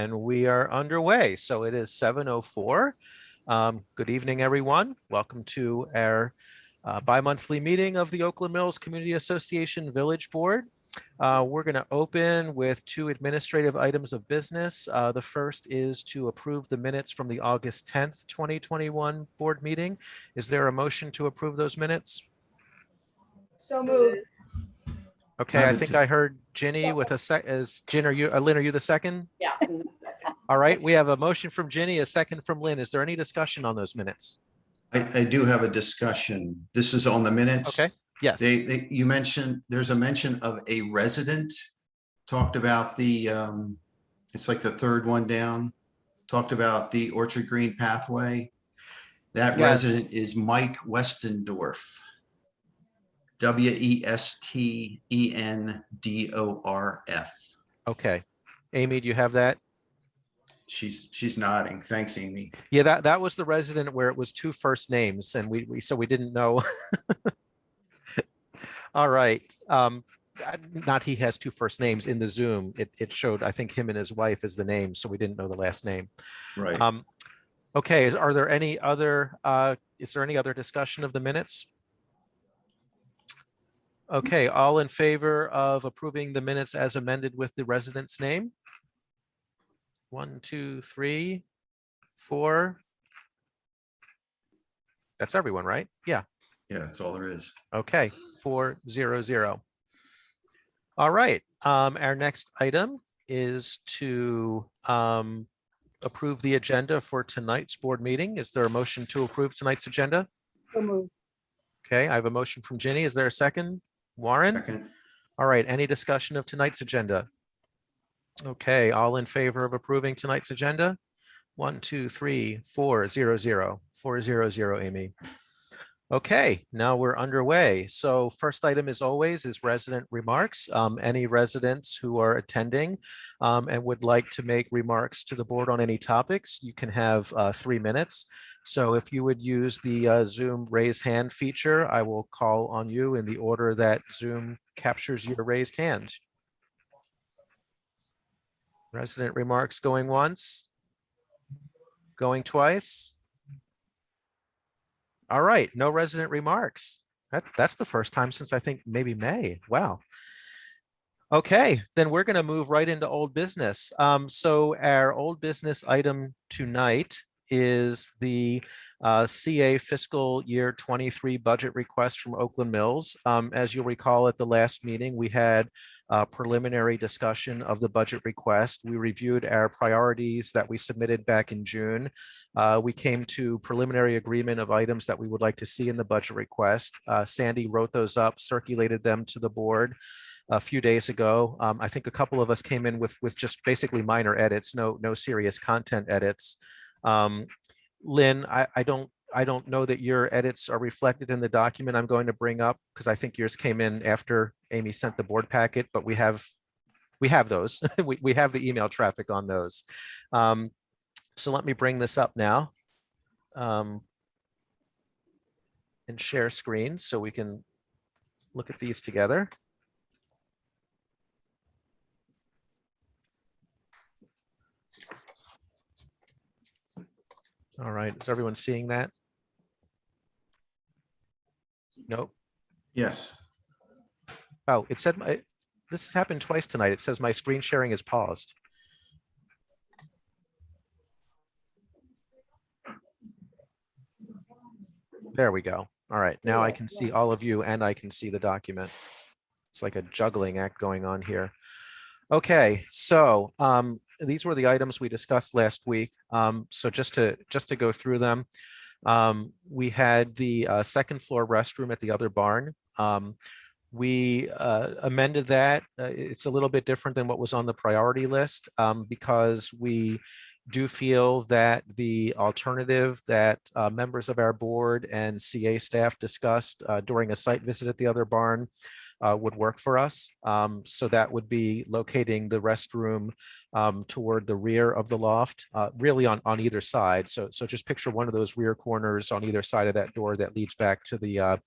And we are underway. So it is 7:04. Good evening, everyone. Welcome to our bi-monthly meeting of the Oakland Mills Community Association Village Board. We're going to open with two administrative items of business. The first is to approve the minutes from the August 10th, 2021 board meeting. Is there a motion to approve those minutes? So moved. Okay, I think I heard Ginny with a sec. Is Lynn, are you the second? Yeah. All right, we have a motion from Ginny, a second from Lynn. Is there any discussion on those minutes? I do have a discussion. This is on the minutes. Okay, yes. You mentioned, there's a mention of a resident, talked about the, it's like the third one down, talked about the Orchard Green pathway. That Yes. resident is Mike Westendorf. Westendorf. Okay. Amy, do you have that? She's nodding. Thanks, Amy. Yeah, that was the resident where it was two first names and we didn't know. All right. Not he has two first names in the Zoom. It showed, I think, him and his wife as the name, so we didn't know the last name. Right. Okay, is there any other discussion of the minutes? Okay, all in favor of approving the minutes as amended with the resident's name? 1, 2, 3, 4. That's everyone, right? Yeah. Yeah, that's all there is. Okay, 4-0-0. All right, our next item is to approve the agenda for tonight's board meeting. Is there a motion to approve tonight's agenda? So moved. Okay, I have a motion from Ginny. Is there a second? Warren? Second. All right, any discussion of tonight's agenda? Okay, all in favor of approving tonight's agenda? 1, 2, 3, 4-0-0. 4-0-0, Amy. Okay, now we're underway. So first item, as always, is resident remarks. Any residents who are attending and would like to make remarks to the board on any topics, you can have 3 minutes. So if you would use the Zoom raise hand feature, I will call on you in the order that Zoom captures your raised hand. Resident remarks going once, going twice. All right, no resident remarks. That's the first time since I think maybe May. Wow. Okay, then we're going to move right into old business. So our old business item tonight is the CA fiscal year 23 budget request from Oakland Mills. As you'll recall, at the last meeting, we had a preliminary discussion of the budget request. We reviewed our priorities that we submitted back in June. We came to preliminary agreement of items that we would like to see in the budget request. Sandy wrote those up, circulated them to the board a few days ago. I think a couple of us came in with just basically minor edits, no serious content edits. Lynn, I don't know that your edits are reflected in the document I'm going to bring up because I think yours came in after Amy sent the board packet, but we have those. we have the email traffic on those. So let me bring this up now and share screen so we can look at these together. All right, is everyone seeing that? Nope. Yes. Oh, it said this has happened twice tonight. It says my screen sharing is paused. There we go. All right, now I can see all of you and I can see the document. It's like a juggling act going on here. Okay, so these were the items we discussed last week. So just to go through them, we had the second floor restroom at the other barn. We amended that. It's a little bit different than what was on the priority list because we do feel that the alternative that members of our board and CA staff discussed during a site visit at the other barn would work for us. So that would be locating the restroom toward the rear of the loft, really on either side. So just picture one of those rear corners on either side of that door that leads back to the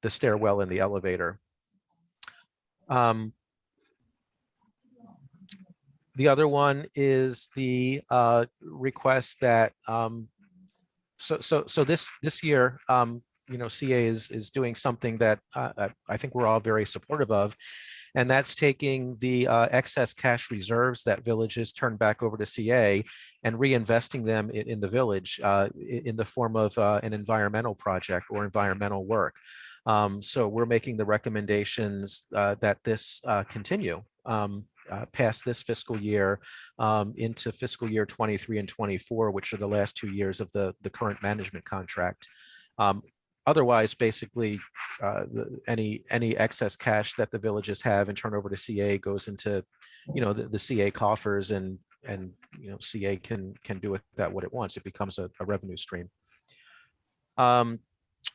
stairwell and the elevator. The other one is the request that so this year, CA is doing something that I think we're all very supportive of, and that's taking the excess cash reserves that villages turn back over to CA and reinvesting them in the village in the form of an environmental project or environmental work. So we're making the recommendations that this continue past this fiscal year into fiscal year 23 and 24, which are the last 2 years of the current management contract. Otherwise, basically, any excess cash that the villages have and turn over to CA goes into, the CA coffers, and CA can do with that what it wants. It becomes a revenue stream.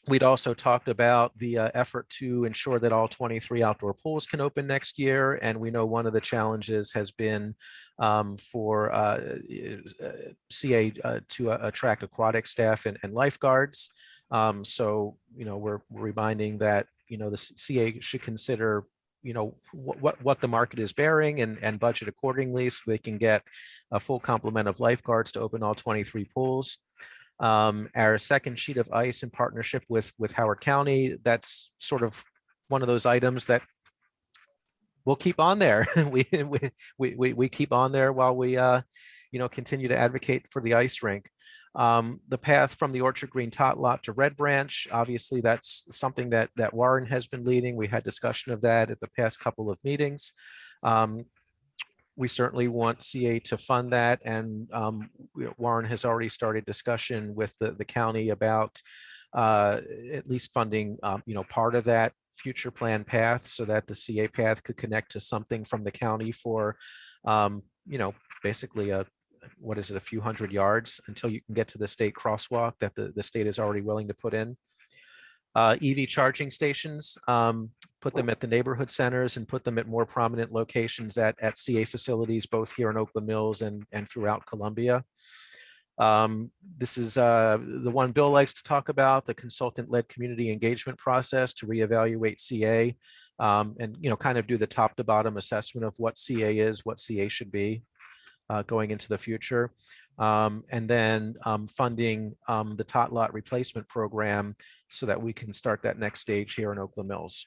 We'd also talked about the effort to ensure that all 23 outdoor pools can open next year. And we know one of the challenges has been for CA to attract aquatic staff and lifeguards. So, we're reminding that, the CA should consider, what the market is bearing and budget accordingly so they can get a full complement of lifeguards to open all 23 pools. Our second sheet of ice in partnership with Howard County, that's sort of one of those items that we'll keep on there. we keep on there while we continue to advocate for the ice rink. The path from the Orchard Green Tot Lot to Red Branch, obviously that's something that Warren has been leading. We had discussion of that at the past couple of meetings. We certainly want CA to fund that, and Warren has already started discussion with the county about at least funding part of that future plan path so that the CA path could connect to something from the county for basically a few hundred yards until you can get to the state crosswalk that the state is already willing to put in. EV charging stations, put them at the neighborhood centers and put them at more prominent locations at CA facilities, both here in Oakland Mills and throughout Columbia. This is the one Bill likes to talk about, the consultant-led community engagement process to reevaluate CA and kind of do the top to bottom assessment of what CA is, what CA should be going into the future. And then funding the tot lot replacement program so that we can start that next stage here in Oakland Mills.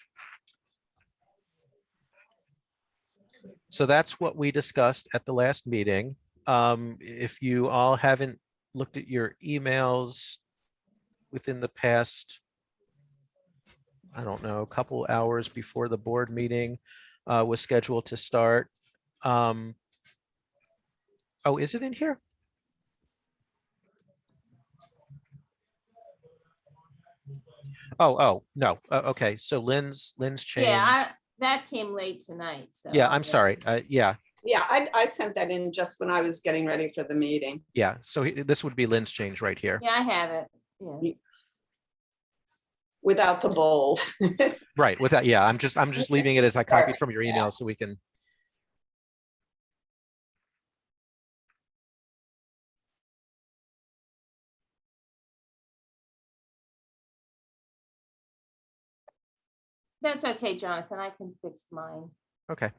So that's what we discussed at the last meeting. If you all haven't looked at your emails within the past, I don't know, a couple hours before the board meeting was scheduled to start. Oh, is it in here? Oh, no. Okay, so Lynn's change. Yeah, that came late tonight, so. Yeah, I'm sorry. Yeah. Yeah, I sent that in just when I was getting ready for the meeting. Yeah, so this would be Lynn's change right here. Yeah, I have it. Yeah. Without the bold. Right, with that, yeah, I'm just leaving it as I copied from your email so we can. That's okay, Jonathan. I can fix mine. Okay.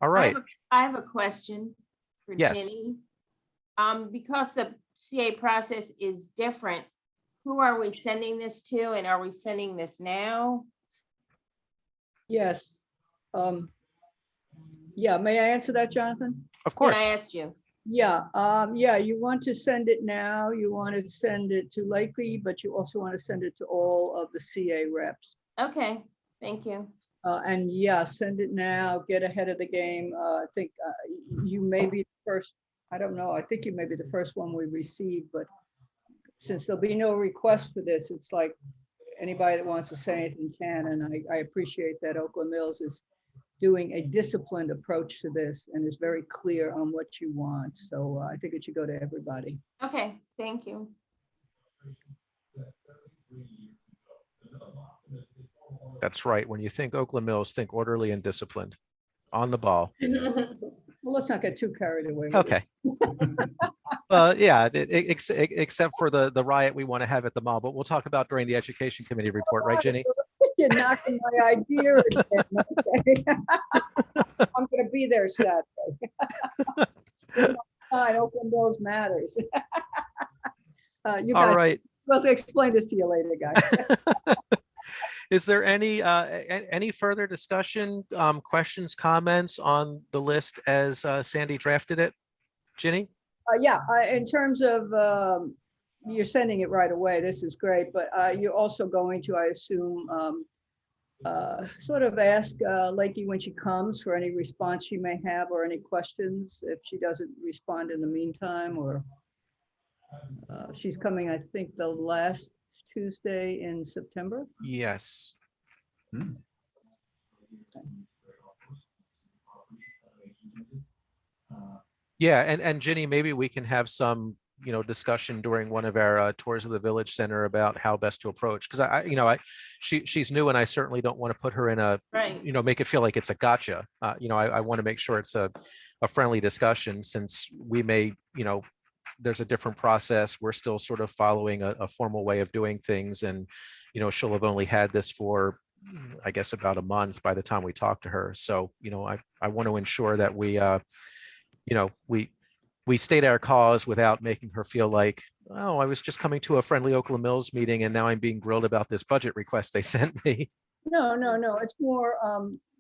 All right. I have a question for Yes. Ginny. Because the CA process is different, who are we sending this to, and are we sending this now? Yes. Yeah, may I answer that, Jonathan? Of And course. I asked you. Yeah, you want to send it now, you want to send it to Lakely, but you also want to send it to all of the CA reps. Okay, thank you. And yeah, send it now, get ahead of the game. I think you may be the first, I don't know, I think you may be the first one we received, but since there'll be no request for this, it's like anybody that wants to say anything can, and I appreciate that Oakland Mills is doing a disciplined approach to this and is very clear on what you want. So I think it should go to everybody. Okay, thank you. That's right. When you think Oakland Mills, think orderly and disciplined, on the ball. Well, let's not get too carried away. with it. Okay. Yeah, except for the riot we want to have at the mall, but we'll talk about during the education committee report, right, Ginny? You're knocking my idea again. Okay. I'm gonna be there Saturday. Fine, Oakland Bills matters. You All guys, right. we'll explain this to you later, guys. Is there any further discussion, questions, comments on the list as Sandy drafted it? Ginny? Yeah, in terms of, you're sending it right away. This is great, but you're also going to, I assume, sort of ask Lakey when she comes for any response she may have or any questions if she doesn't respond in the meantime, or she's coming, I think, the last Tuesday in September. Yes. Hmm. Yeah, and Ginny, maybe we can have some, discussion during one of our tours of the village center about how best to approach, because she's new and I certainly don't want to put her in a, Right. make it feel like it's a gotcha. I want to make sure it's a friendly discussion, since we may, there's a different process. We're still sort of following a formal way of doing things, and, she'll have only had this for, I guess, about a month by the time we talk to her. So, I want to ensure that we, we state our cause without making her feel like, oh, I was just coming to a friendly Oakland Mills meeting and now I'm being grilled about this budget request they sent me. No, it's more,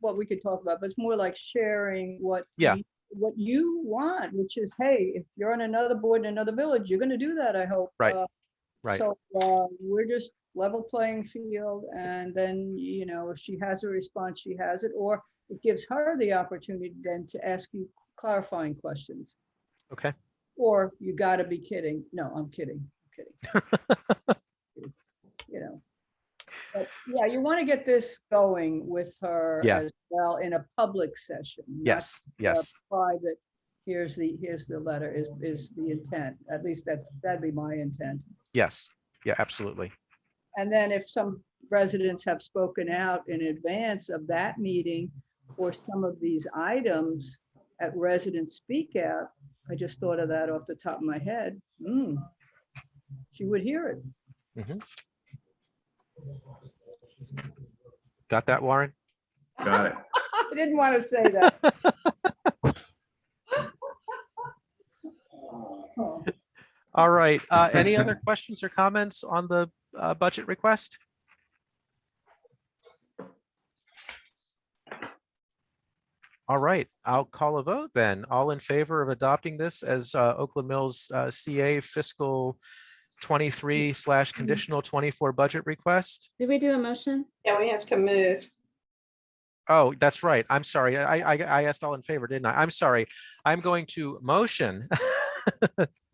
what we could talk about, but it's more like sharing what. Yeah. What you want, which is, hey, if you're on another board in another village, you're gonna do that, I hope. Right. Right. So we're just level playing field, and then, if she has a response, she has it, or it gives her the opportunity then to ask you clarifying questions. Okay. Or you gotta be kidding. No, I'm kidding. But yeah, you want to get this going with her Yeah. as well in a public session. not Yes. Yes. Private. Here's the letter is the intent. At least that'd be my intent. Yes. Yeah, absolutely. And then if some residents have spoken out in advance of that meeting for some of these items at resident speak out, I just thought of that off the top of my head. She would hear it. Mhm. Got that, Warren? Got it. I didn't want to say that. All right. Any other questions or comments on the budget request? All right, I'll call a vote then. All in favor of adopting this as Oakland Mills CA fiscal 23 / conditional 24 budget request? Did we do a motion? Yeah, we have to move. Oh, that's right. I'm sorry. I asked all in favor, didn't I? I'm sorry. I'm going to motion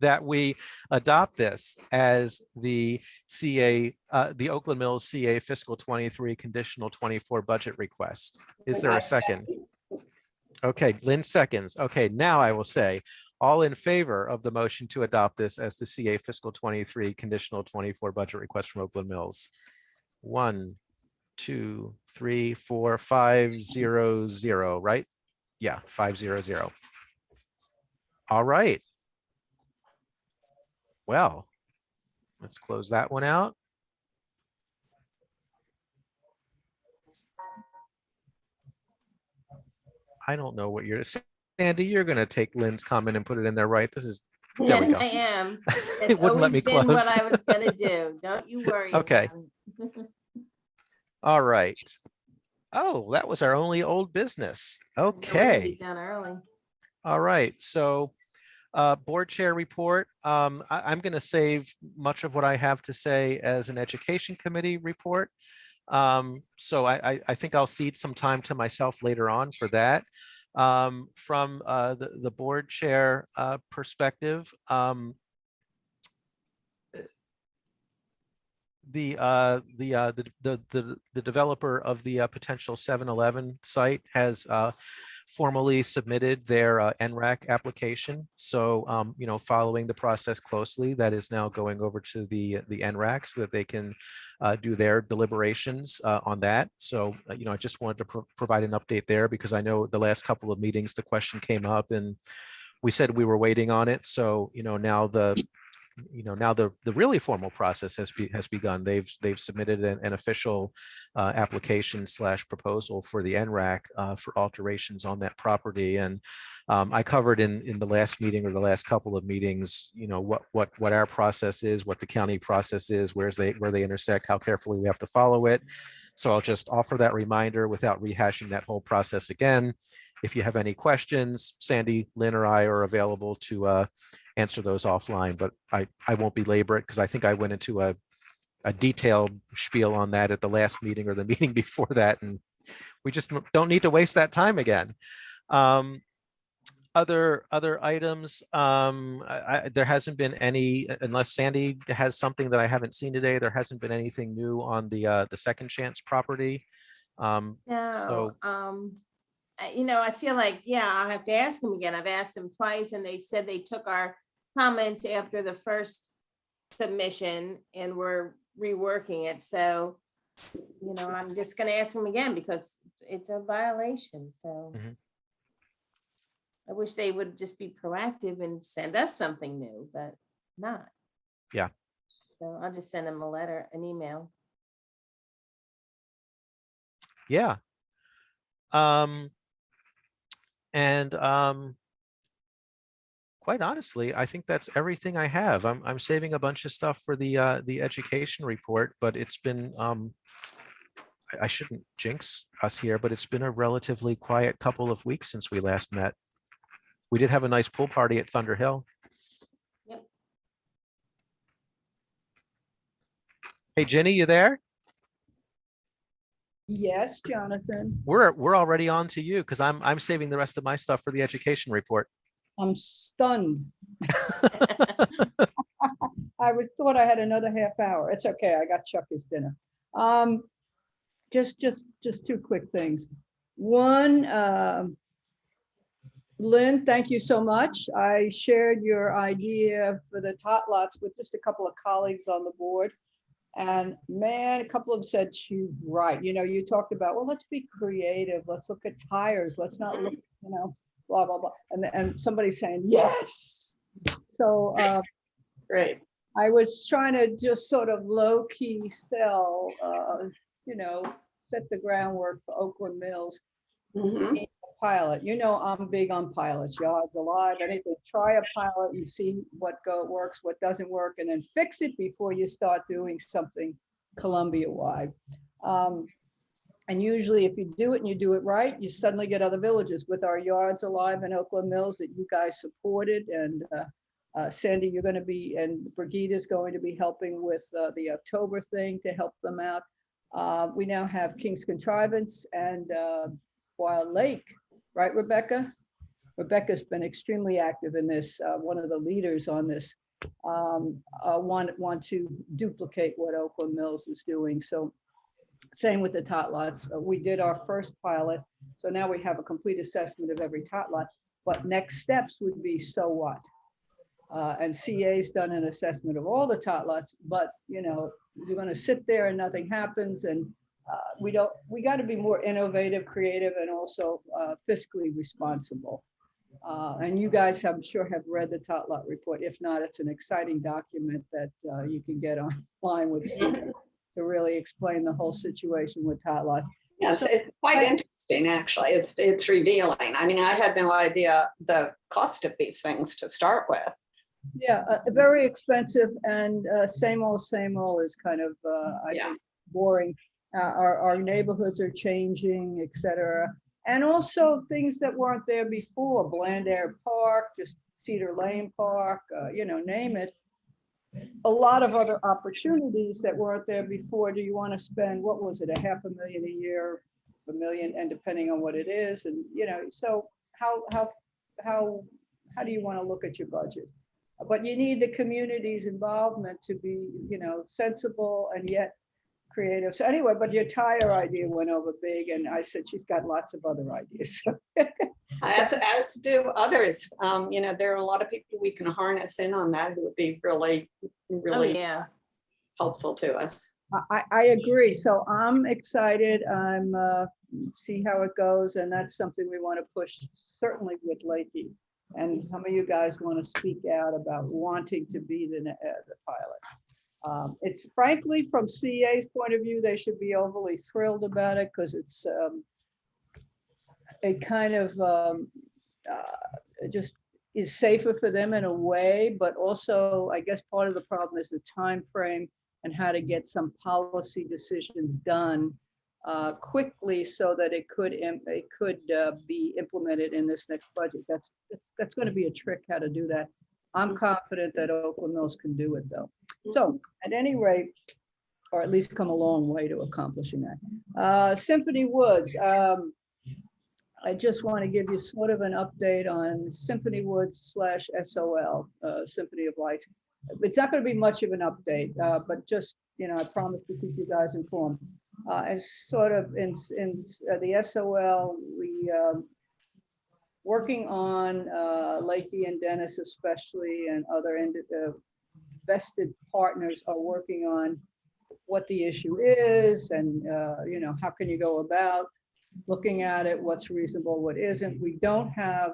that we adopt this as the CA, the Oakland Mills CA fiscal 23 conditional 24 budget request. Is there a second? Okay, Lynn seconds. Okay, now I will say, all in favor of the motion to adopt this as the CA fiscal 23 conditional 24 budget request from Oakland Mills? 1, 2, 3, 4, 5, 0, 0, right? Yeah, 5, 0, 0. All right. Well, let's close that one out. I don't know what you're saying. Sandy, you're going to take Lynn's comment and put it in there, right? This is, there we Yes, go. I am. It It's wouldn't let me always been close. what I was gonna do. Don't you worry. Okay. about it. All right. Oh, that was our only old business. So we're gonna be Okay. Done early. All right. So board chair report. I'm going to save much of what I have to say as an education committee report. So I think I'll cede some time to myself later on for that. From the board chair perspective, the developer of the potential 7-Eleven site has formally submitted their NRAC application. So, following the process closely, that is now going over to the NRAC so that they can do their deliberations on that. So, I just wanted to provide an update there, because I know the last couple of meetings, the question came up and we said we were waiting on it. So, now the now the really formal process has begun. They've submitted an official application / proposal for the NRAC for alterations on that property. And I covered in the last meeting or the last couple of meetings, what our process is, what the county process is, where they intersect, how carefully we have to follow it. So I'll just offer that reminder without rehashing that whole process again. If you have any questions, Sandy, Lynn, or I are available to answer those offline, but I won't belabor it because I think I went into a detailed spiel on that at the last meeting or the meeting before that, and we just don't need to waste that time again. Other items, there hasn't been any, unless Sandy has something that I haven't seen today. There hasn't been anything new on the Second Chance property. No, So I feel like, yeah, I'll have to ask them again. I've asked them twice and they said they took our comments after the first submission and we're reworking it. So, I'm just gonna ask them again because it's a violation. So Mhm. I wish they would just be proactive and send us something new, but not. Yeah. So I'll just send them a letter, an email. yeah. And quite honestly, I think that's everything I have. I'm saving a bunch of stuff for the education report, but it's been I shouldn't jinx us here, but it's been a relatively quiet couple of weeks since we last met. We did have a nice pool party at Thunder Hill. Yep. Hey, Ginny, you there? Yes, Jonathan. We're already on to you because I'm saving the rest of my stuff for the education report. I'm stunned. I thought I had another half hour. It's okay. I got Chuck his dinner. Just two quick things. One, Lynn, thank you so much. I shared your idea for the tot lots with just a couple of colleagues on the board. And man, a couple of them said she's right. You talked about, well, let's be creative. Let's look at tires. Let's not look, blah, blah, blah. And somebody's saying, yes. So Great. I was trying to just sort of low key sell, set the groundwork for Oakland Mills. Mhm. Pilot, I'm big on pilots, yards alive, anything. Try a pilot and see what works, what doesn't work, and then fix it before you start doing something Columbia-wide. And usually if you do it and you do it right, you suddenly get other villages. With our yards alive in Oakland Mills that you guys supported, and Sandy, you're going to be, and Brigida's going to be helping with the October thing to help them out. We now have King's Contrivance and Wild Lake, right, Rebecca? Rebecca's been extremely active in this, one of the leaders on this, want to duplicate what Oakland Mills is doing. So same with the tot lots. We did our first pilot. So now we have a complete assessment of every tot lot, but next steps would be, so what? And CA's done an assessment of all the tot lots, but you're going to sit there and nothing happens. And we got to be more innovative, creative, and also fiscally responsible. And you guys, I'm sure, have read the tot lot report. If not, it's an exciting document that you can get online with CA to really explain the whole situation with tot lots. Yeah, it's quite interesting, actually. It's revealing. I mean, I had no idea the cost of these things to start with. Yeah, very expensive, and same old is kind of, I think, boring. Our neighborhoods are changing, et cetera. And also things that weren't there before, Blandair Park, just Cedar Lane Park, name it. A lot of other opportunities that weren't there before. Do you want to spend, what was it, $500,000 a year, $1 million, and depending on what it is, and so how do you want to look at your budget? But you need the community's involvement to be, sensible and yet creative. So anyway, but your tire idea went over big, and I said she's got lots of other ideas. As do others. There are a lot of people we can harness in on that who would be really, really helpful to us. I agree. So I'm excited. I'm see how it goes, and that's something we want to push, certainly with Lakey. And some of you guys want to speak out about wanting to be the pilot. It's frankly, from CA's point of view, they should be overly thrilled about it because it's a kind of just is safer for them in a way, but also I guess part of the problem is the time frame and how to get some policy decisions done quickly so that it could be implemented in this next budget. That's going to be a trick how to do that. I'm confident that Oakland Mills can do it though. So at any rate, or at least come a long way to accomplishing that. Symphony Woods. I just want to give you sort of an update on Symphony Woods / SOL, Symphony of Lights. It's not going to be much of an update, but just, I promise to keep you guys informed. As sort of in the SOL, we working on Lakey and Dennis especially, and other vested partners are working on what the issue is, and how can you go about looking at it, what's reasonable, what isn't. We don't have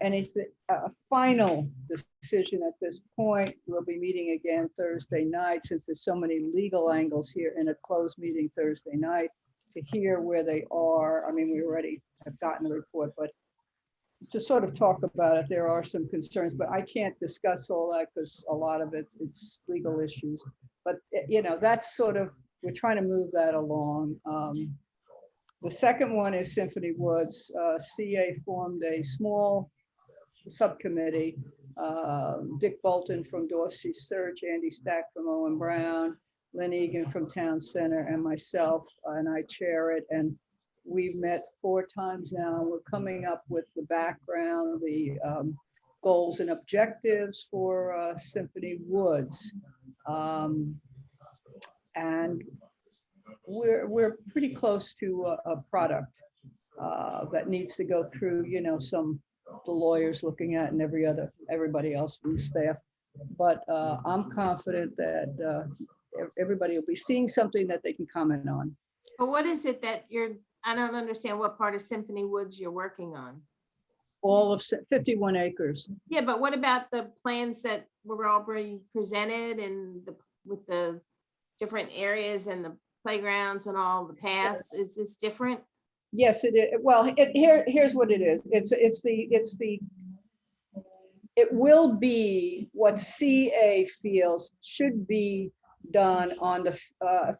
anything, a final decision at this point. We'll be meeting again Thursday night, since there's so many legal angles here, in a closed meeting Thursday night to hear where they are. I mean, we already have gotten the report, but to sort of talk about it, there are some concerns, but I can't discuss all that because a lot of it's legal issues. But that's sort of, we're trying to move that along. The second one is Symphony Woods. CA formed a small subcommittee. Dick Bolton from Dorsey Search, Andy Stack from Owen Brown, Lynn Egan from Town Center, and myself, and I chair it. And we've met 4 times now. We're coming up with the background, the goals and objectives for Symphony Woods. And we're pretty close to a product that needs to go through, the lawyers looking at and everybody else from staff. But I'm confident that everybody will be seeing something that they can comment on. But what is it that I don't understand what part of Symphony Woods you're working on. All of 51 acres. Yeah, but what about the plans that were already presented and with the different areas and the playgrounds and all the paths? Is this different? Yes, it is. Well, here's what it is. It will be what CA feels should be done on the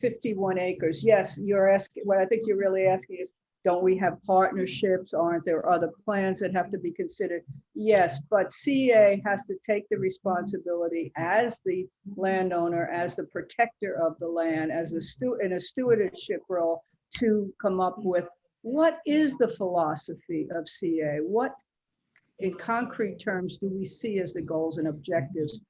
51 acres. Yes, you're asking, what I think you're really asking is, don't we have partnerships? Aren't there other plans that have to be considered? Yes, but CA has to take the responsibility as the landowner, as the protector of the land, as in a stewardship role, to come up with what is the philosophy of CA? What, in concrete terms, do we see as the goals and objectives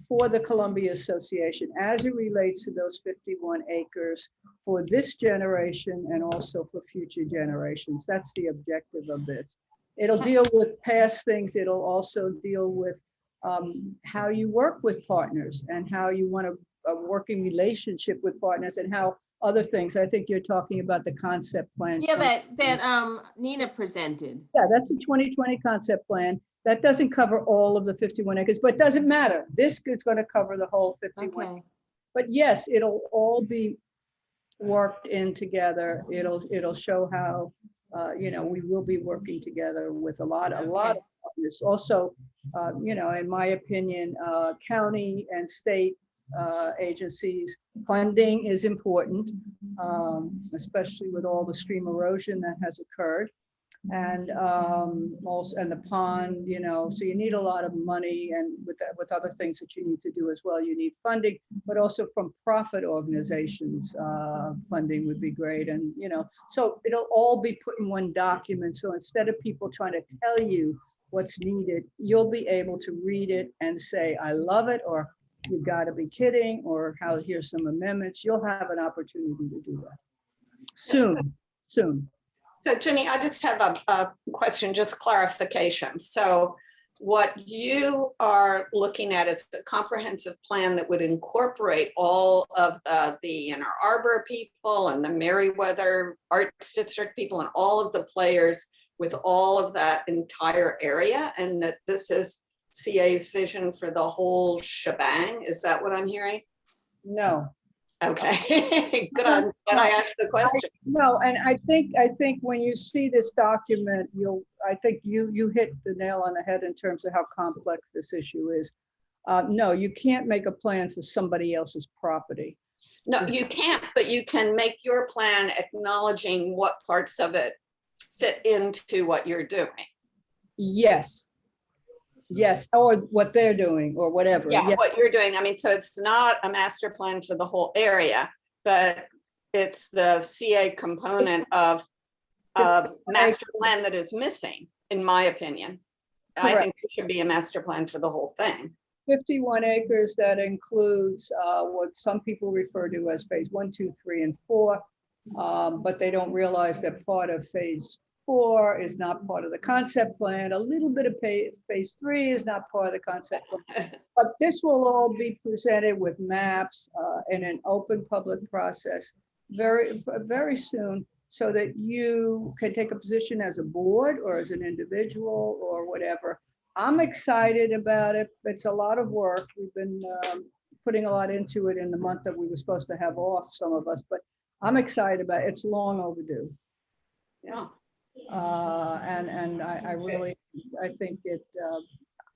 for the Columbia Association as it relates to those 51 acres for this generation and also for future generations? That's the objective of this. It'll deal with past things. It'll also deal with how you work with partners and how you want a working relationship with partners and how other things. I think you're talking about the concept plan. Yeah, that Nina presented. Yeah, that's the 2020 concept plan. That doesn't cover all of the 51 acres, but it doesn't matter. This is going to cover the whole 51. Okay. But yes, it'll all be worked in together. It'll show how we will be working together with a lot of partners. Also, in my opinion, county and state agencies funding is important, especially with all the stream erosion that has occurred. And also, and the pond, so you need a lot of money, and with other things that you need to do as well, you need funding, but also from profit organizations, funding would be great. And, so it'll all be put in one document. So instead of people trying to tell you what's needed, you'll be able to read it and say, I love it, or you gotta be kidding, or here's some amendments. You'll have an opportunity to do that soon. So Ginny, I just have a question, just clarification. So what you are looking at is the comprehensive plan that would incorporate all of the Inner Arbor people and the Meriwether Arts District people and all of the players with all of that entire area and that this is CA's vision for the whole shebang? Is that what I'm hearing? No. Okay, good. I'm glad I asked the question. No, and I think when you see this document, I think you hit the nail on the head in terms of how complex this issue is. No, you can't make a plan for somebody else's property. No, you can't, but you can make your plan acknowledging what parts of it fit into what you're doing. Yes. Yes, or what they're doing or whatever. Yeah, Yes. what you're doing. I mean, so it's not a master plan for the whole area, but it's the CA component of a master plan that is missing, in my opinion. I Correct. think it should be a master plan for the whole thing. 51 acres that includes what some people refer to as phase 1, 2, 3, and 4. But they don't realize that part of phase 4 is not part of the concept plan. A little bit of phase 3 is not part of the concept plan. But this will all be presented with maps in an open public process very, very soon, so that you can take a position as a board or as an individual or whatever. I'm excited about it. It's a lot of work. We've been putting a lot into it in the month that we were supposed to have off, some of us, but I'm excited about it. It's long overdue. Yeah. And I really, I think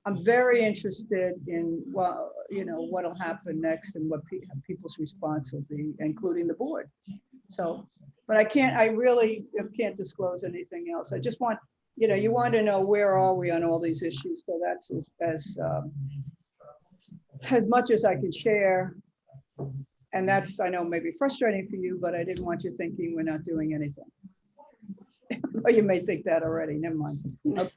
I'm very interested in, well, you know, what'll happen next and what people's response will be, including the board. So, but I really can't disclose anything else. I just want, you know, you want to know where are we on all these issues. So that's as much as I can share. And that's, I know, maybe frustrating for you, but I didn't want you thinking we're not doing anything. Or you may think that already, never mind. Okay.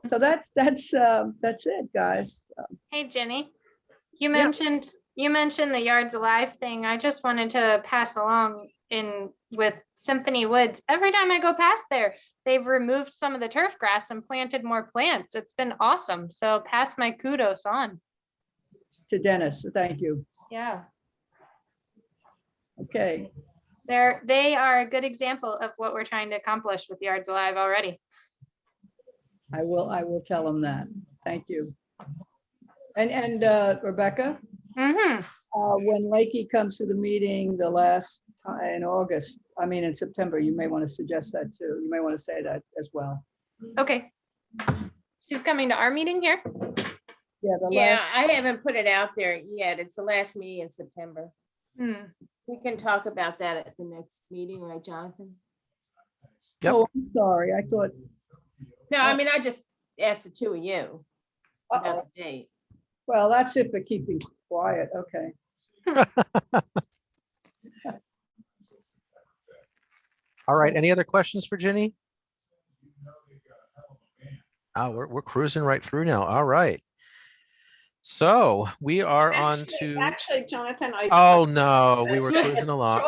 So that's it, guys. Hey, Jenny, you Yeah. mentioned the Yards Alive thing. I just wanted to pass along with Symphony Woods. Every time I go past there, they've removed some of the turf grass and planted more plants. It's been awesome. So pass my kudos on. To Dennis, thank you. Yeah, Okay, they are a good example of what we're trying to accomplish with Yards Alive already. I will tell him that. Thank you. And Rebecca, Mm-hmm. when Lakey comes to the meeting the last time in August, I mean in September, you may want to suggest that too. You may want to say that as well. Okay. She's coming to our meeting here. Yeah, the Yeah, last, I haven't put it out there yet. It's the last meeting in September. We can talk about that at the next meeting, right, Jonathan? Yep. oh, I'm sorry, I thought, No, I mean, I just asked the two of you uh-oh. about the date. Well, that's it for keeping quiet, okay. All right, any other questions for Ginny? Oh, we're cruising right through now. All right. So we are on to, Actually, Jonathan, oh no, we were cruising along.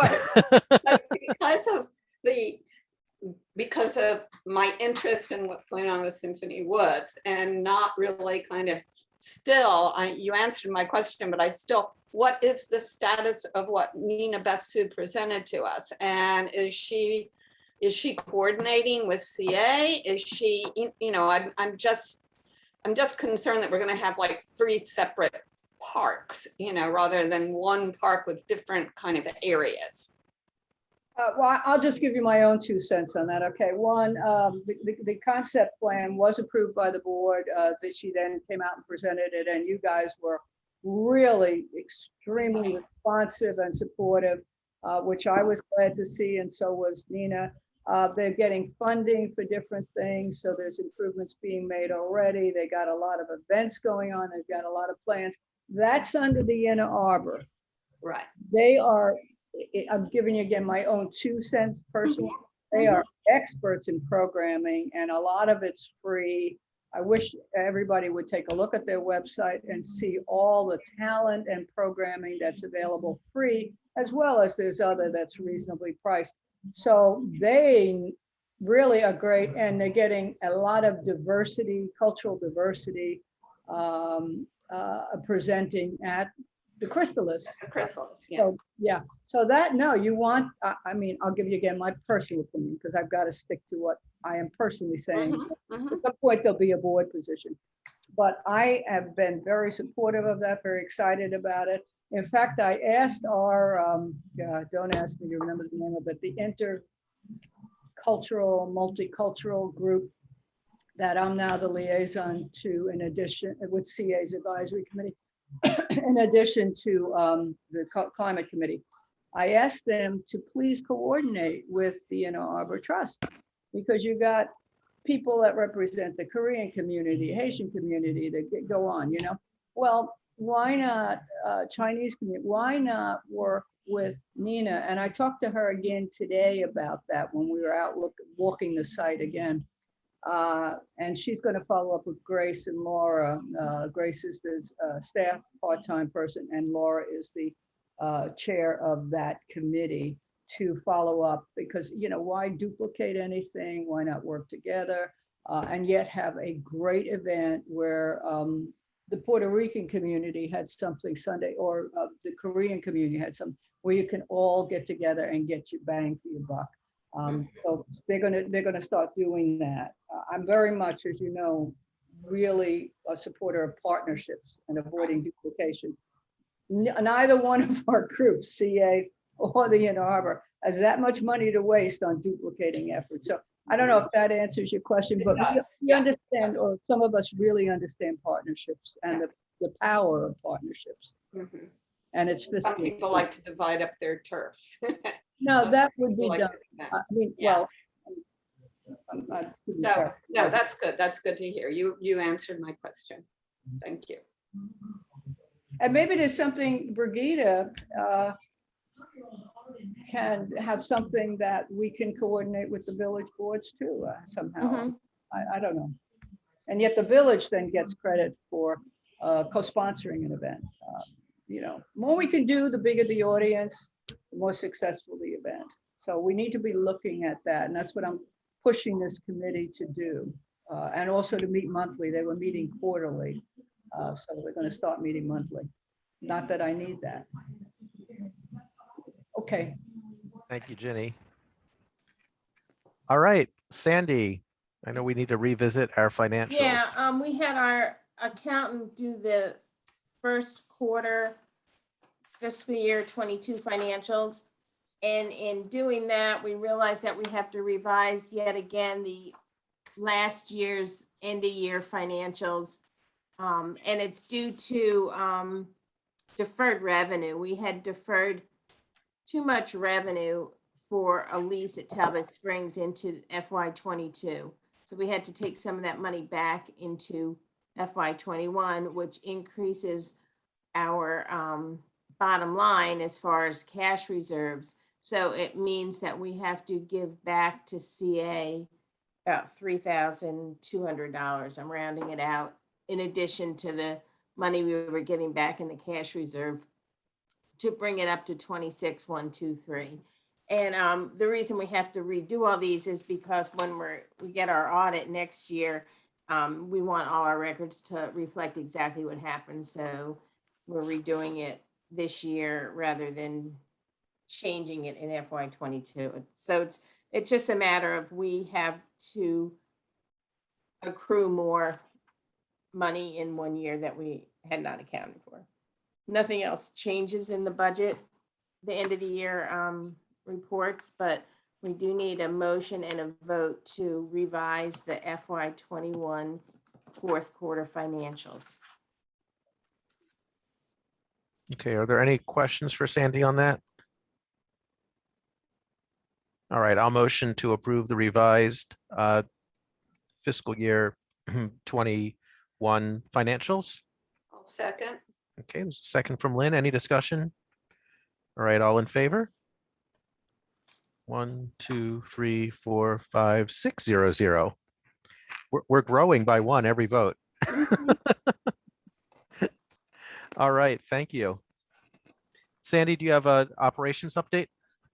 Because of my interest in what's going on with Symphony Woods and not really kind of still, you answered my question, but I still, what is the status of what Nina Bessu presented to us? And is she coordinating with CA? Is she, you know, I'm just concerned that we're going to have like 3 separate parks, you know, rather than one park with different kind of areas. Well, I'll just give you my own 2 cents on that. Okay, one, the concept plan was approved by the board, that she then came out and presented it, and you guys were really extremely responsive and supportive, which I was glad to see, and so was Nina. They're getting funding for different things, so there's improvements being made already. They got a lot of events going on. They've got a lot of plans. That's under the Inner Arbor. Right. They are, I'm giving you again my own 2 cents personally. They are experts in programming and a lot of it's free. I wish everybody would take a look at their website and see all the talent and programming that's available free, as well as there's other that's reasonably priced. So they really are great and they're getting a lot of diversity, cultural diversity, presenting at the chrysalis. The chrysalis, yeah. So, yeah, so that, no, you want, I mean, I'll give you again my personal opinion, because I've got to stick to what I am personally saying. Mhm, mhm. At some point, there'll be a board position. But I have been very supportive of that, very excited about it. In fact, I asked our, don't ask me to remember the name of it, the intercultural, multicultural group that I'm now the liaison to, in addition, with CA's advisory committee, in addition to the climate committee. I asked them to please coordinate with the Ann Arbor Trust, because you got people that represent the Korean community, Haitian community, that go on, you know? Well, why not Chinese community? Why not work with Nina? And I talked to her again today about that when we were out walking the site again. And she's going to follow up with Grace and Laura. Grace is the staff part-time person, and Laura is the chair of that committee to follow up, because, you know, why duplicate anything? Why not work together and yet have a great event where the Puerto Rican community had something Sunday, or the Korean community had some, where you can all get together and get your bang for your buck. So they're gonna start doing that. I'm very much, as you know, really a supporter of partnerships and avoiding duplication. Neither one of our groups, CA or the Ann Arbor, has that much money to waste on duplicating efforts. So I don't know if that answers your question, but does, we yeah. understand, or some of us really understand partnerships and the power of partnerships. Mhm. And it's Some fiscal. people like to divide up their turf. No, that would People be like done. to do that. I mean, Yeah. well. I couldn't No, characterize it. that's good. That's good to hear. You answered my question. Thank you. And maybe there's something, Brigida can have something that we can coordinate with the village boards too, somehow. Mhm. I don't know. And yet the village then gets credit for co-sponsoring an event. You know, the more we can do, the bigger the audience, the more successful the event. So we need to be looking at that. And that's what I'm pushing this committee to do. And also to meet monthly. They were meeting quarterly. So we're going to start meeting monthly. Not that I need that. Okay. Thank you, Ginny. All right, Sandy, I know we need to revisit our financials. Yeah, we had our accountant do the first quarter fiscal year 22 financials. And in doing that, we realized that we have to revise yet again the last year's end of year financials. And it's due to deferred revenue. We had deferred too much revenue for a lease at Talbot Springs into FY22. So we had to take some of that money back into FY21, which increases our bottom line as far as cash reserves. So it means that we have to give back to CA about $3,200. I'm rounding it out, in addition to the money we were getting back in the cash reserve, to bring it up to 26,123. And the reason we have to redo all these is because when we get our audit next year, we want all our records to reflect exactly what happened. So we're redoing it this year rather than changing it in FY22. So it's just a matter of we have to accrue more money in one year that we had not accounted for. Nothing else changes in the budget, the end of the year reports, but we do need a motion and a vote to revise the FY21 fourth quarter financials. Okay, are there any questions for Sandy on that? All right, I'll motion to approve the revised fiscal year 21 financials. I'll second. Okay, there's a second from Lynn. Any discussion? All right, all in favor? 1, 2, 3, 4, 5, 6, 0, 0. We're growing by one every vote. All right, thank you. Sandy, do you have an operations update?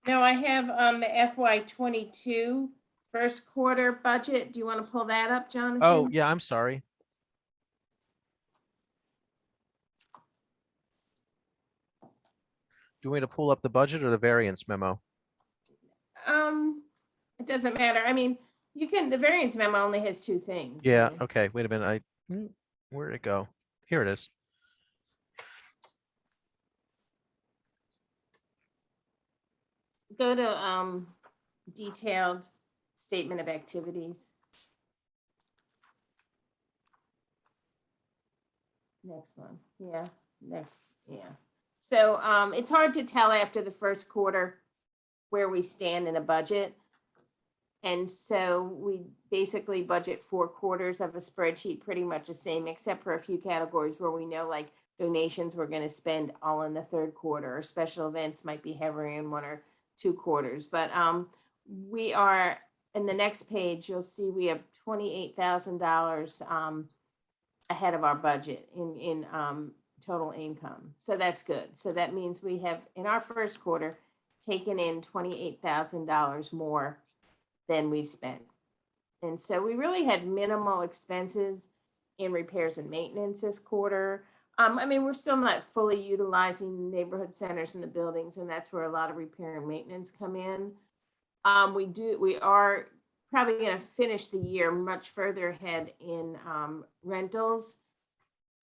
No, I have the FY22 first quarter budget. Do you want to pull that up, Jonathan? Oh, yeah, I'm sorry. you want me to pull up the budget or the variance memo? It doesn't matter. I mean, you can, the variance memo only has two things. I Yeah, mean, okay, wait a minute. Where'd it go? Here it is. Go to, detailed statement of activities. Next one, yeah, next, yeah. So, it's hard to tell after the first quarter where we stand in a budget. And so we basically budget 4 quarters of a spreadsheet, pretty much the same, except for a few categories where we know like donations we're gonna spend all in the third quarter, or special events might be heavier in 1 or 2 quarters. But we are, in the next page, you'll see we have $28,000 ahead of our budget in total income. So that's good. So that means we have, in our first quarter, taken in $28,000 more than we've spent. And so we really had minimal expenses in repairs and maintenance this quarter. I mean, we're still not fully utilizing neighborhood centers in the buildings, and that's where a lot of repair and maintenance come in. We are probably going to finish the year much further ahead in rentals,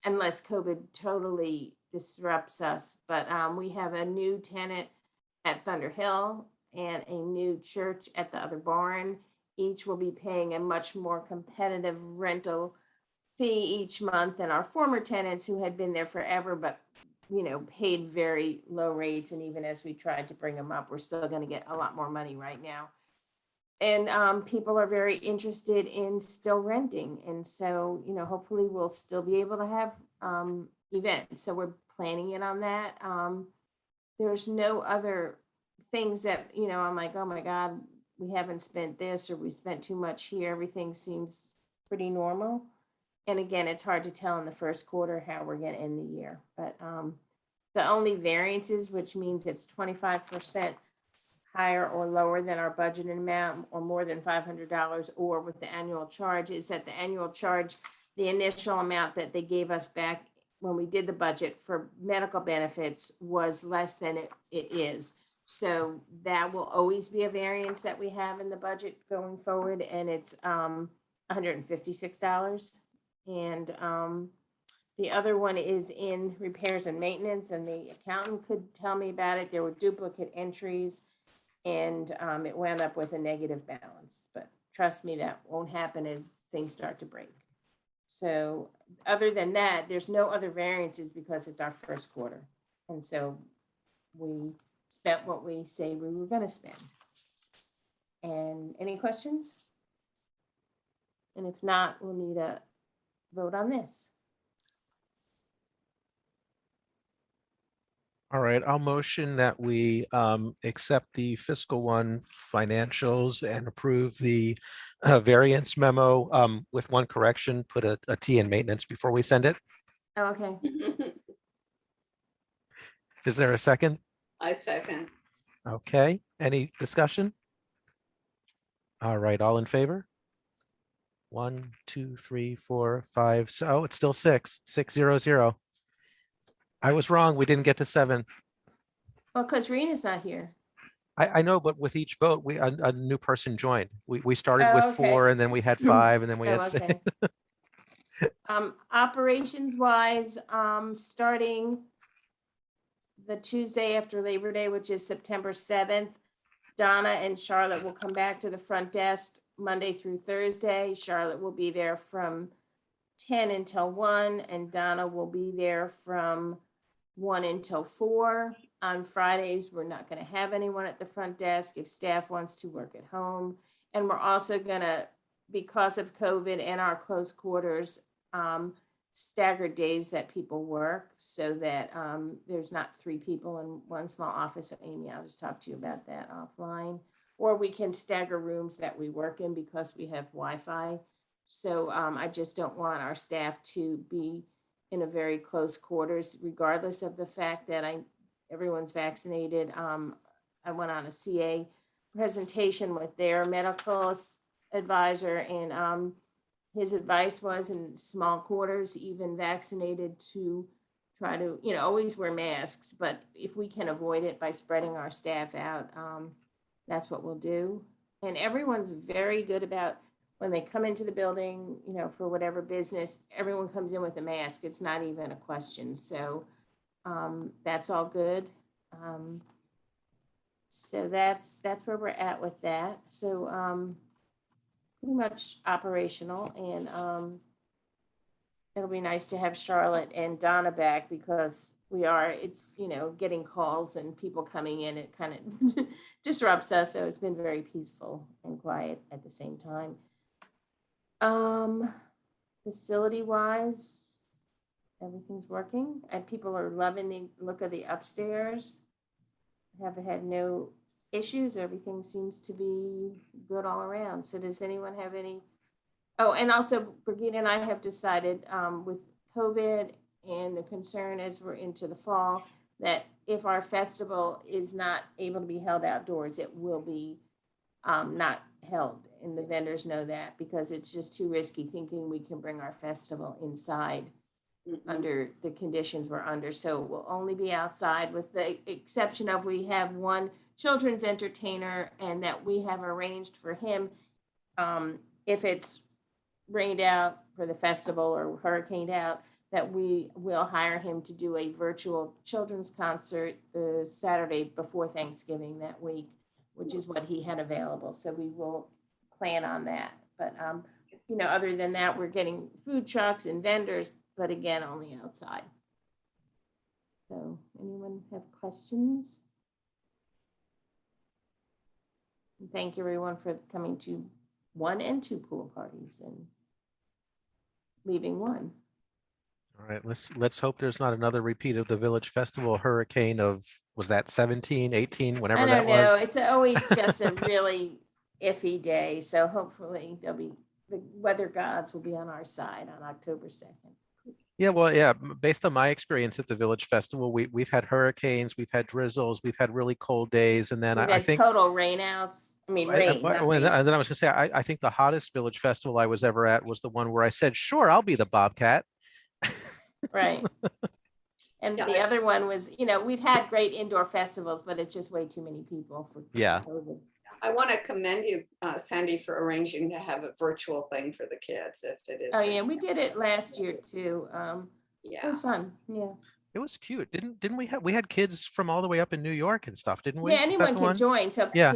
unless COVID totally disrupts us. But we have a new tenant at Thunder Hill and a new church at the other barn. Each will be paying a much more competitive rental fee each month than our former tenants who had been there forever, but paid very low rates. And even as we tried to bring them up, we're still going to get a lot more money right now. And people are very interested in still renting. And so, hopefully we'll still be able to have events. So we're planning it on that. There's no other things that, I'm like, oh my God, we haven't spent this, or we spent too much here. Everything seems pretty normal. And again, it's hard to tell in the first quarter how we're going to end the year. But the only variances, which means it's 25% higher or lower than our budgeted amount, or more than $500, or with the annual charge, is that the annual charge, the initial amount that they gave us back when we did the budget for medical benefits, was less than it is. So that will always be a variance that we have in the budget going forward, and it's $156. And the other one is in repairs and maintenance, and the accountant could tell me about it. There were duplicate entries, and it wound up with a negative balance. But trust me, that won't happen as things start to break. So other than that, there's no other variances because it's our first quarter. And so we spent what we say we were going to spend. And any questions? And if not, we'll need a vote on this. All right, I'll motion that we accept the fiscal one financials and approve the variance memo with one correction, put a T in maintenance before we send it. Oh, okay. Is there a second? I second. Okay, any discussion? All right, all in favor? 1, 2, 3, 4, 5. So it's still 6, 6, 0, 0. I was wrong. We didn't get to 7. Well, because Rena's not here. I know, but with each vote, a new person joined. We started Oh, with okay. 4, and then we had 5, and then we Oh, had 6. okay. Operations wise, starting the Tuesday after Labor Day, which is September 7th, Donna and Charlotte will come back to the front desk Monday through Thursday. Charlotte will be there from 10 until 1, and Donna will be there from 1 until 4. On Fridays, we're not going to have anyone at the front desk if staff wants to work at home. And we're also going to, because of COVID and our close quarters, staggered days that people work, so that there's not 3 people in one small office. So Amy, I'll just talk to you about that offline. Or we can stagger rooms that we work in because we have Wi-Fi. So I just don't want our staff to be in a very close quarters, regardless of the fact that everyone's vaccinated. I went on a CA presentation with their medical advisor, and his advice was in small quarters, even vaccinated to try to, always wear masks, but if we can avoid it by spreading our staff out, that's what we'll do. And everyone's very good about when they come into the building, for whatever business, everyone comes in with a mask. It's not even a question. So that's all good. So that's where we're at with that. So pretty much operational, and it'll be nice to have Charlotte and Donna back because it's getting calls and people coming in. It kind of disrupts us. So it's been very peaceful and quiet at the same time. Facility wise, everything's working and people are loving the look of the upstairs. Haven't had no issues. Everything seems to be good all around. So does anyone have any? Oh, and also Brigitte and I have decided with COVID and the concern as we're into the fall, that if our festival is not able to be held outdoors, it will be not held. And the vendors know that because it's just too risky thinking we can bring our festival inside under the conditions we're under. So we'll only be outside with the exception of we have one children's entertainer and that we have arranged for him if it's rained out for the festival or hurricaned out, that we will hire him to do a virtual children's concert the Saturday before Thanksgiving that week, which is what he had available. So we will plan on that. But, other than that, we're getting food trucks and vendors, but again, only outside. So anyone have questions? And thank you everyone for coming to 1 and 2 pool parties and leaving one. All right, let's hope there's not another repeat of the Village Festival hurricane of, was that 17, 18, whenever I that don't know. was? It's always just a really iffy day. So hopefully the weather gods will be on our side on October 2nd. Yeah, well, yeah, based on my experience at the Village Festival, we've had hurricanes, we've had drizzles, we've had really cold days, and then We've I had think total rainouts. I mean, rain. not and rain. then I was gonna say I think the hottest Village Festival I was ever at was the one where I said, sure, I'll be the Bobcat. Right. And Yeah, the other one was, we've had great indoor festivals, but it's just way too many people for Yeah. COVID. I want to commend you, Sandy, for arranging to have a virtual thing for the kids if it is. Oh yeah, we did it last year too. It Yeah. was fun. Yeah. It was cute. Didn't we had kids from all the way up in New York and stuff, didn't we? Yeah, Was that anyone the can one? join. So, Yeah.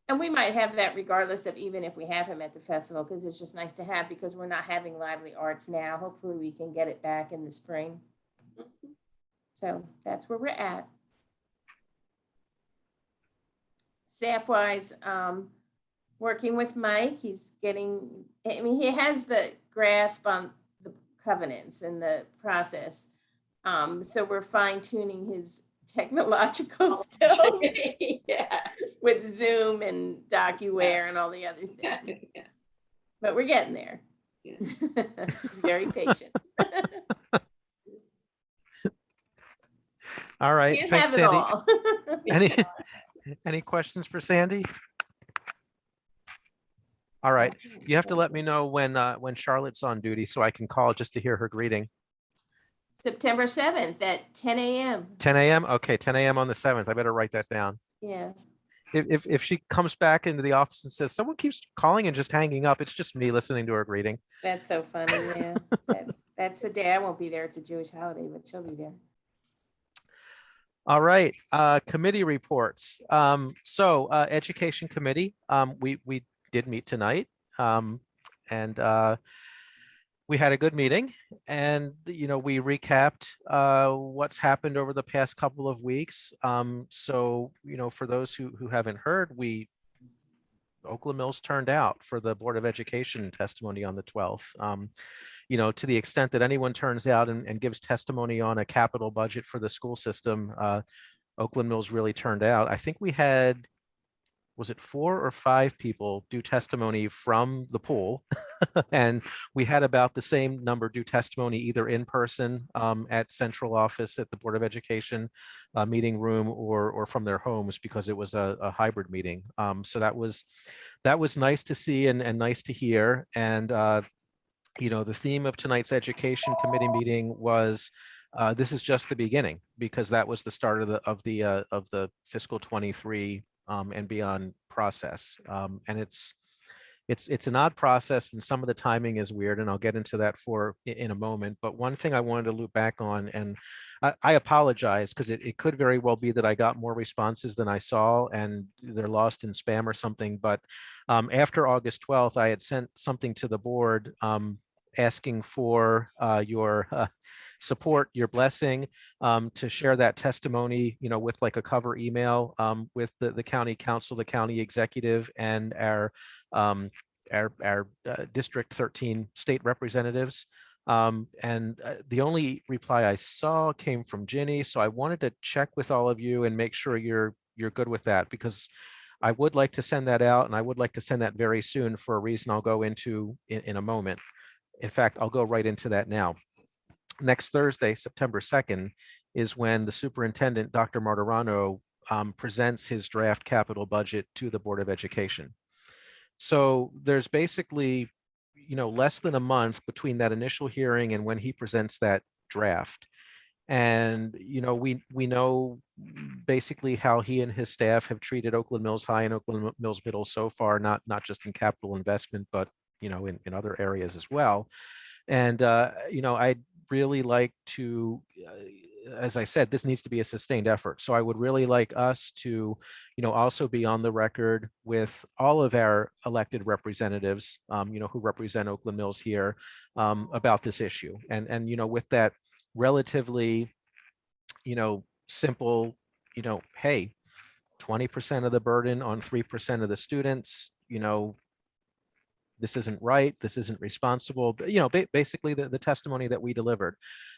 And we might have that regardless of even if we have him at the festival, because it's just nice to have because we're not having lively arts now. Hopefully we can get it back in the spring. So that's where we're at. Staff wise, working with Mike, he has the grasp on the covenants and the process. So we're fine tuning his technological skills Yes. with Zoom and DocuWare and all the other things. But we're getting there. Yeah. Very patient. All right, Can't thanks, have it Sandy. all. Any questions for Sandy? All right, you have to let me know when Charlotte's on duty so I can call just to hear her greeting. September 7th at 10 a.m. 10 a.m. Okay, 10 a.m. on the 7th. I better write that down. Yeah. If she comes back into the office and says someone keeps calling and just hanging up, it's just me listening to her greeting. That's so funny. Yeah. That's the day I won't be there. It's a Jewish holiday, but she'll be there. All right, committee reports. Education committee, we did meet tonight, and we had a good meeting, and we recapped what's happened over the past couple of weeks. For those who haven't heard, Oakland Mills turned out for the Board of Education testimony on the 12th. To the extent that anyone turns out and gives testimony on a capital budget for the school system, Oakland Mills really turned out. I think we had, was it 4 or 5 people do testimony from the pool? And we had about the same number do testimony either in person at central office at the Board of Education meeting room or from their homes because it was a hybrid meeting. So that was nice to see and nice to hear. And the theme of tonight's education committee meeting was this is just the beginning, because that was the start of the fiscal 23 and beyond process. And it's an odd process, and some of the timing is weird, and I'll get into that in a moment. But one thing I wanted to loop back on, and I apologize, because it could very well be that I got more responses than I saw and they're lost in spam or something. But after August 12th, I had sent something to the board asking for your support, your blessing, to share that testimony, with like a cover email with the county council, the county executive, and our District 13 state representatives. And the only reply I saw came from Ginny. So I wanted to check with all of you and make sure you're good with that, because I would like to send that out, and I would like to send that very soon for a reason I'll go into in a moment. In fact, I'll go right into that now. Next Thursday, September 2nd, is when the superintendent, Dr. Martirano, presents his draft capital budget to the Board of Education. So there's basically, less than a month between that initial hearing and when he presents that draft. And, we know basically how he and his staff have treated Oakland Mills High and Oakland Mills Middle so far, not just in capital investment, but, in other areas as well. And, I'd really like to, as I said, this needs to be a sustained effort. So I would really like us to, also be on the record with all of our elected representatives, who represent Oakland Mills here, about this issue. And, with that relatively, simple, hey, 20% of the burden on 3% of the students, this isn't right, this isn't responsible, but basically the testimony that we delivered.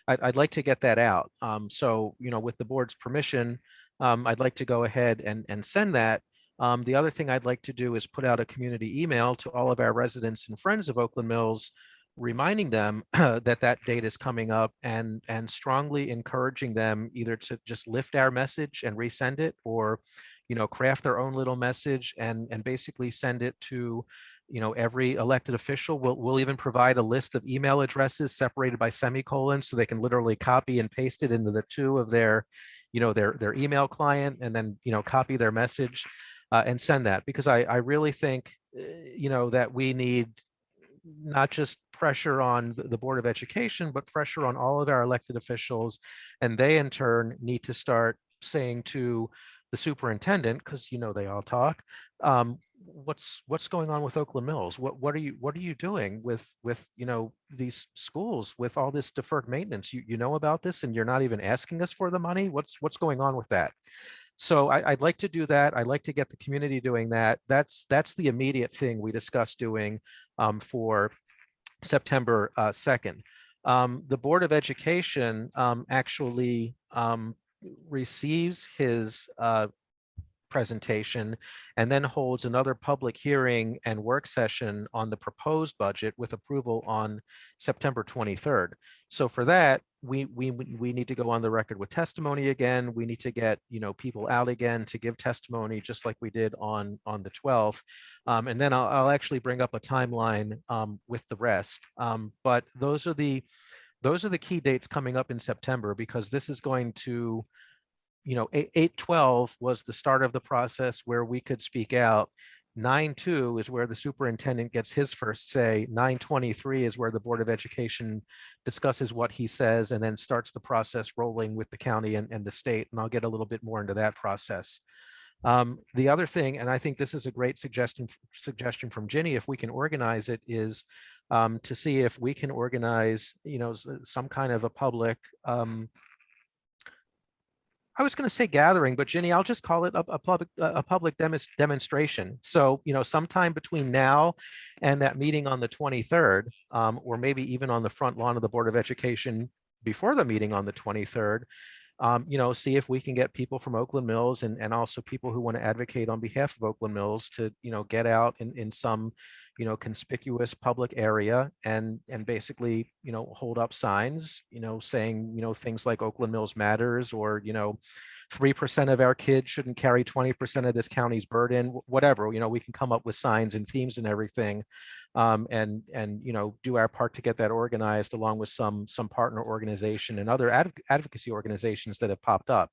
I'd like to get that out. So with the board's permission, I'd like to go ahead and send that. The other thing I'd like to do is put out a community email to all of our residents and friends of Oakland Mills, reminding them that date is coming up, and strongly encouraging them either to just lift our message and resend it, or craft their own little message and basically send it to every elected official. We'll even provide a list of email addresses separated by semicolons, so they can literally copy and paste it into the two of their their email client, and then copy their message and send that, because I really think that we need not just pressure on the Board of Education, but pressure on all of our elected officials. And they in turn need to start saying to the superintendent, because they all talk, what's going on with Oakland Mills? What are you doing with these schools with all this deferred maintenance? You know about this, and you're not even asking us for the money. What's going on with that? So I'd like to do that. I'd like to get the community doing that. That's the immediate thing we discussed doing for September 2nd. The Board of Education actually receives his presentation and then holds another public hearing and work session on the proposed budget with approval on September 23rd. So for that, we need to go on the record with testimony again. We need to get people out again to give testimony, just like we did on the 12th. And then I'll actually bring up a timeline with the rest. But those are the key dates coming up in September, because this is going to 8/12 was the start of the process where we could speak out. 9/2 is where the superintendent gets his first say. 9/23 is where the Board of Education discusses what he says, and then starts the process rolling with the county and the state. And I'll get a little bit more into that process. The other thing, and I think this is a great suggestion from Ginny, if we can organize it, is to see if we can organize some kind of a public I was going to say gathering, but Ginny, I'll just call it a public demonstration. So, sometime between now and that meeting on the 23rd, or maybe even on the front lawn of the Board of Education before the meeting on the 23rd, see if we can get people from Oakland Mills and also people who want to advocate on behalf of Oakland Mills to, get out in some, conspicuous public area and basically, hold up signs, saying, things like Oakland Mills matters, or, 3% of our kids shouldn't carry 20% of this county's burden, whatever, we can come up with signs and themes and everything. and do our part to get that organized along with some partner organization and other advocacy organizations that have popped up.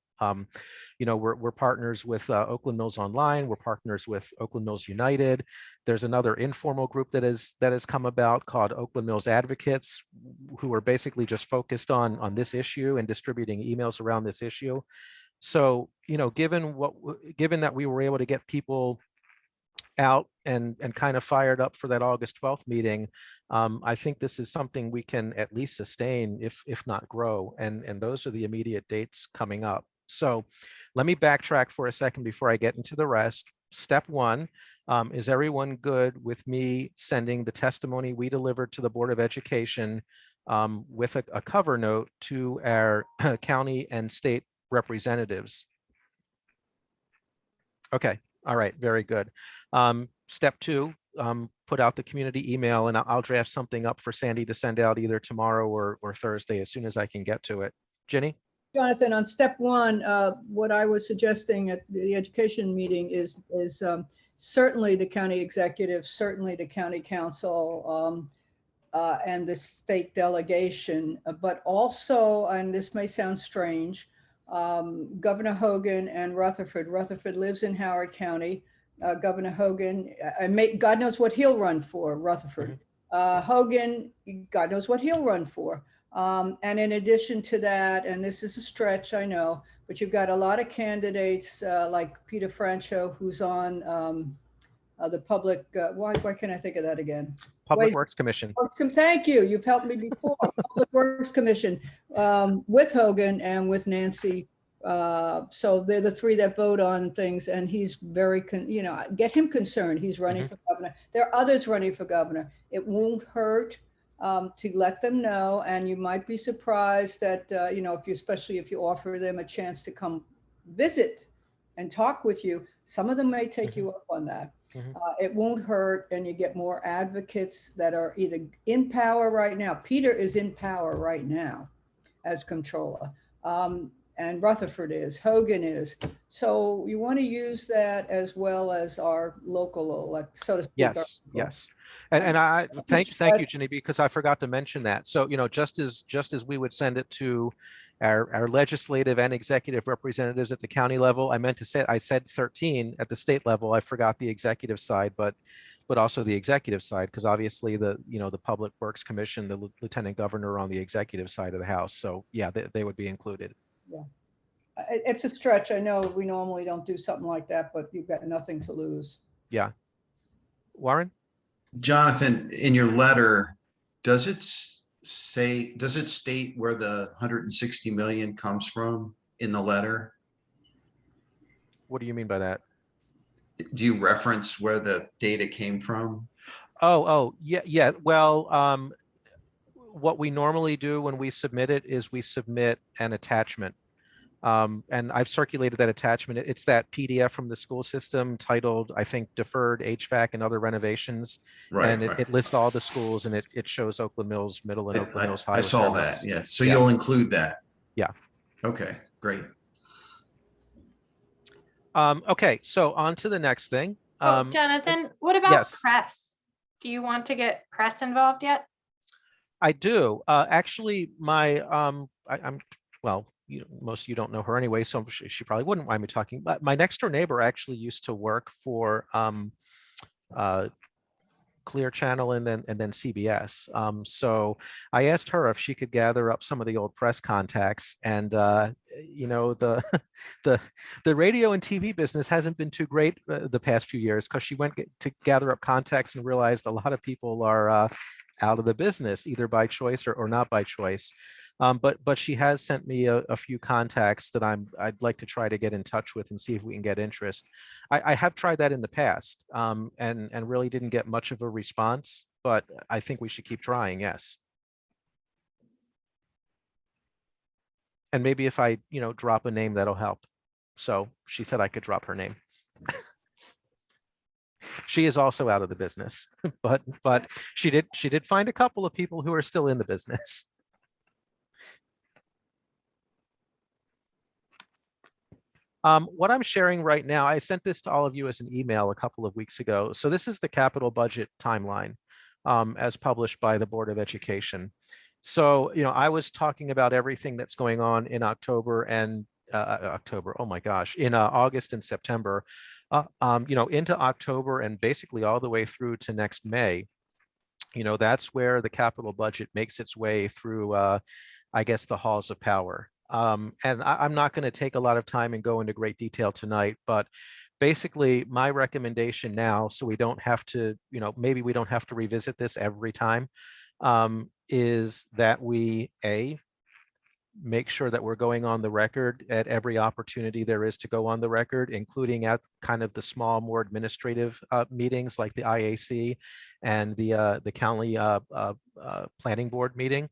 We're partners with Oakland Mills Online. We're partners with Oakland Mills United. There's another informal group that has come about called Oakland Mills Advocates, who are basically just focused on this issue and distributing emails around this issue. So, given that we were able to get people out and kind of fired up for that August 12th meeting, I think this is something we can at least sustain, if not grow. And those are the immediate dates coming up. So let me backtrack for a second before I get into the rest. Step one, is everyone good with me sending the testimony we delivered to the Board of Education with a cover note to our county and state representatives? Okay. All right, very good. Step two, put out the community email, and I'll draft something up for Sandy to send out either tomorrow or Thursday as soon as I can get to it. Ginny? Jonathan, on step one, what I was suggesting at the education meeting is certainly the county executive, certainly the county council, and the state delegation, but also, and this may sound strange, Governor Hogan and Rutherford. Rutherford lives in Howard County. Governor Hogan, God knows what he'll run for, Rutherford. Hogan, God knows what he'll run for. And in addition to that, and this is a stretch, I know, but you've got a lot of candidates like Peter Francho, who's on the public, why can't I think of that again? Public Works Commission. Thank you. You've helped me before. Public Works Commission with Hogan and with Nancy. So they're the three that vote on things, and he's very, get him concerned. He's running for governor. There are others running for governor. It won't hurt to let them know, and you might be surprised that, especially if you offer them a chance to come visit and talk with you, some of them may take you up on that. It won't hurt, and you get more advocates that are either in power right now. Peter is in power right now as comptroller, and Rutherford is, Hogan is. So you want to use that as well as our local, so to speak. Yes. And I thank you, Ginny, because I forgot to mention that. So, just as we would send it to our legislative and executive representatives at the county level, I said 13 at the state level. I forgot the executive side, but also the executive side, because obviously the Public Works Commission, the lieutenant governor are on the executive side of the house. So yeah, they would be included. Yeah, it's a stretch. I know we normally don't do something like that, but you've got nothing to lose. Yeah. Warren? Jonathan, in your letter, does it state where the 160 million comes from in the letter? What do you mean by that? Do you reference where the data came from? Yeah. Well, what we normally do when we submit it is we submit an attachment. And I've circulated that attachment. It's that PDF from the school system titled, I think, Deferred HVAC and Other Renovations. Right. And it lists all the schools, and it shows Oakland Mills Middle and Oakland Mills High. I saw that. Yeah. So you'll include that. Yeah. Okay, great. Okay, so on to the next thing. Jonathan, what about yes. press? Do you want to get press involved yet? I do. Actually, most of you don't know her anyway, so she probably wouldn't mind me talking. But my next door neighbor actually used to work for Clear Channel and then CBS. So I asked her if she could gather up some of the old press contacts, and the radio and TV business hasn't been too great the past few years, because she went to gather up contacts and realized a lot of people are out of the business, either by choice or not by choice. But she has sent me a few contacts that I'd like to try to get in touch with and see if we can get interest. I have tried that in the past, and really didn't get much of a response, but I think we should keep trying. Yes. And maybe if I, drop a name, that'll help. So she said I could drop her name. She is also out of the business, but she did find a couple of people who are still in the business. What I'm sharing right now, I sent this to all of you as an email a couple of weeks ago. So this is the capital budget timeline. as published by the Board of Education. So, I was talking about everything that's going on in October and oh my gosh, in August and September, into October and basically all the way through to next May. That's where the capital budget makes its way through, I guess, the halls of power. And I'm not going to take a lot of time and go into great detail tonight, but basically my recommendation now, so we don't have to, maybe we don't have to revisit this every time, is that we, make sure that we're going on the record at every opportunity there is to go on the record, including at kind of the small, more administrative meetings like the IAC and the county planning board meeting.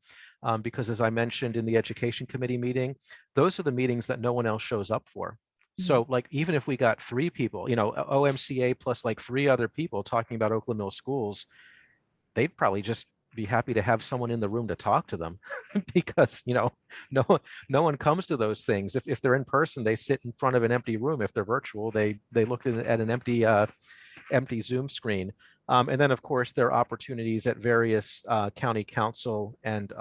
Because as I mentioned in the education committee meeting, those are the meetings that no one else shows up for. So like, even if we got 3 people, OMCA plus like 3 other people talking about Oakland Mills schools, they'd probably just be happy to have someone in the room to talk to them because, no one comes to those things. If they're in person, they sit in front of an empty room. If they're virtual, they look at an empty Zoom screen. And then of course there are opportunities at various county council and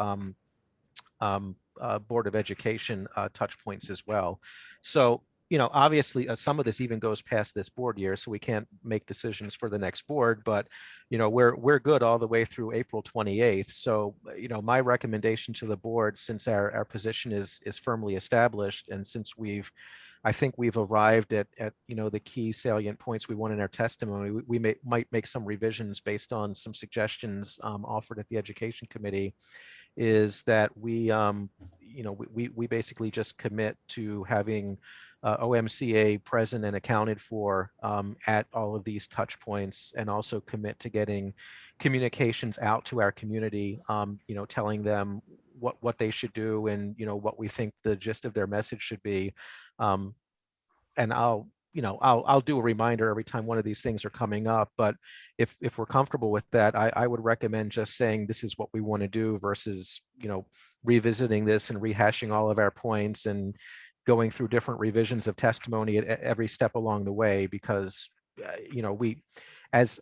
Board of Education touch points as well. So, obviously some of this even goes past this board year, so we can't make decisions for the next board, but, we're good all the way through April 28th. So, my recommendation to the board, since our position is firmly established, and since I think we've arrived at the key salient points we want in our testimony, we might make some revisions based on some suggestions offered at the Education Committee, is that we basically just commit to having OMCA present and accounted for at all of these touch points, and also commit to getting communications out to our community, telling them what they should do and what we think the gist of their message should be. And I'll do a reminder every time one of these things are coming up, but if we're comfortable with that, I would recommend just saying this is what we want to do versus, revisiting this and rehashing all of our points and going through different revisions of testimony at every step along the way, because, we, as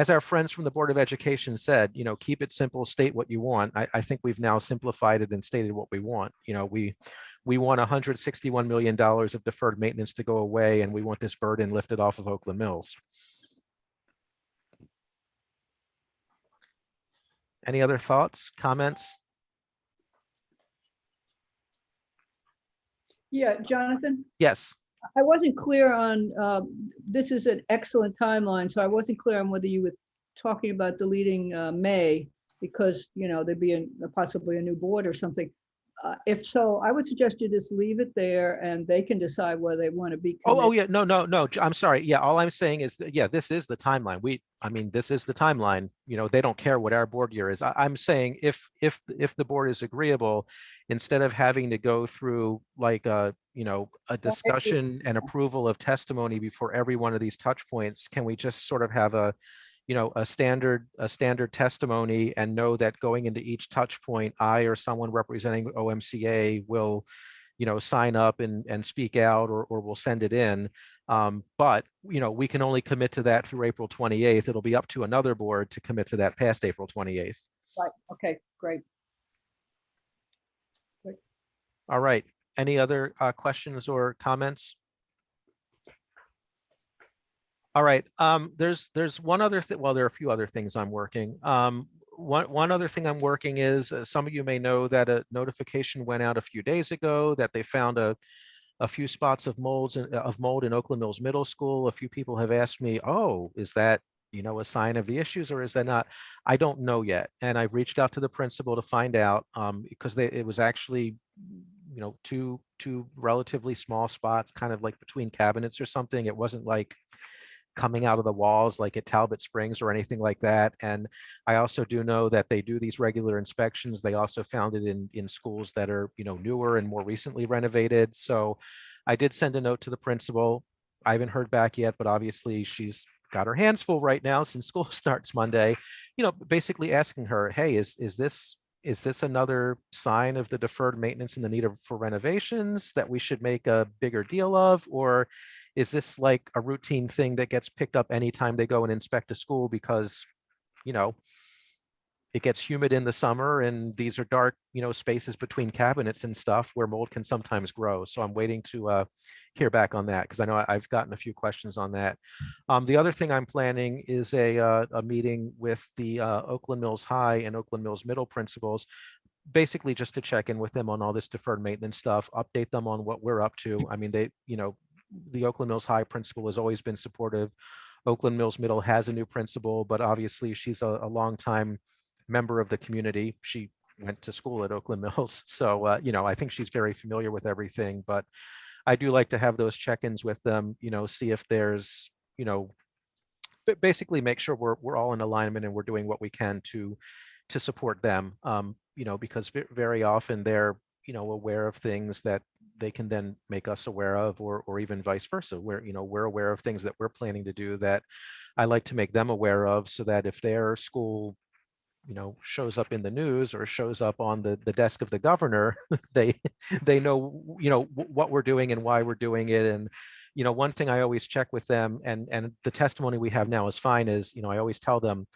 our friends from the Board of Education said, keep it simple, state what you want. I think we've now simplified it and stated what we want. We want $161 million of deferred maintenance to go away, and we want this burden lifted off of Oakland Mills. Any other thoughts, comments? Yeah, Jonathan, Yes. I wasn't clear on, this is an excellent timeline, so I wasn't clear on whether you were talking about deleting May because, there'd be possibly a new board or something. If so, I would suggest you just leave it there and they can decide whether they want to be. Oh yeah, no. I'm sorry. Yeah, all I'm saying is that, yeah, this is the timeline. This is the timeline. They don't care what our board year is. I'm saying if the board is agreeable, instead of having to go through like a discussion and approval of testimony before every one of these touch points, can we just sort of have a standard testimony and know that going into each touch point, I or someone representing OMCA will, sign up and speak out, or we'll send it in. But, we can only commit to that through April 28th. It'll be up to another board to commit to that past April 28th. Right, okay, great. All right. Any other questions or comments? All right. There's one other thing. Well, there are a few other things I'm working. One other thing I'm working is, some of you may know that a notification went out a few days ago that they found a few spots of mold in Oakland Mills Middle School. A few people have asked me, "Oh, is that a sign of the issues, or is that not?" I don't know yet, and I've reached out to the principal to find out, because it was actually two relatively small spots, kind of like between cabinets or something. It wasn't like coming out of the walls like at Talbot Springs or anything like that. And I also do know that they do these regular inspections. They also found it in schools that are newer and more recently renovated. So I did send a note to the principal. I haven't heard back yet, but obviously she's got her hands full right now since school starts Monday, basically asking her, hey, is this another sign of the deferred maintenance and the need for renovations that we should make a bigger deal of? Or is this like a routine thing that gets picked up anytime they go and inspect a school because, it gets humid in the summer, and these are dark, spaces between cabinets and stuff where mold can sometimes grow. So I'm waiting to hear back on that, because I know I've gotten a few questions on that. The other thing I'm planning is a meeting with the Oakland Mills High and Oakland Mills Middle principals, basically just to check in with them on all this deferred maintenance stuff, update them on what we're up to. I mean, the Oakland Mills High principal has always been supportive. Oakland Mills Middle has a new principal, but obviously she's a longtime member of the community. She went to school at Oakland Mills. So, I think she's very familiar with everything, but I do like to have those check-ins with them, see if there's, basically make sure we're all in alignment and we're doing what we can to support them, because very often they're, aware of things that they can then make us aware of, or even vice versa, where, we're aware of things that we're planning to do that I like to make them aware of, so that if their school, shows up in the news or shows up on the desk of the governor, they know, what we're doing and why we're doing it. And, one thing I always check with them, and the testimony we have now is fine, is, I always tell them,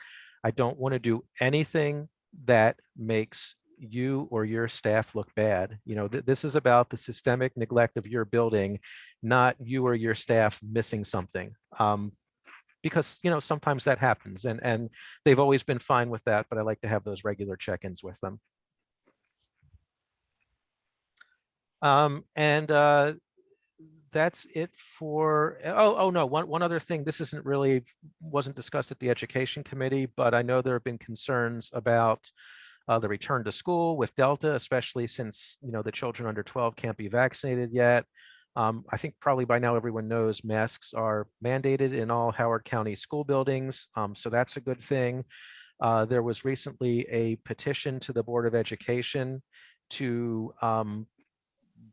I don't want to do anything that makes you or your staff look bad. This is about the systemic neglect of your building, not you or your staff missing something. Because sometimes that happens, and they've always been fine with that, but I like to have those regular check-ins with them. And that's it for, oh no, one other thing. This wasn't discussed at the education committee, but I know there have been concerns about the return to school with Delta, especially since the children under 12 can't be vaccinated yet. I think probably by now everyone knows masks are mandated in all Howard County school buildings, so that's a good thing. There was recently a petition to the Board of Education to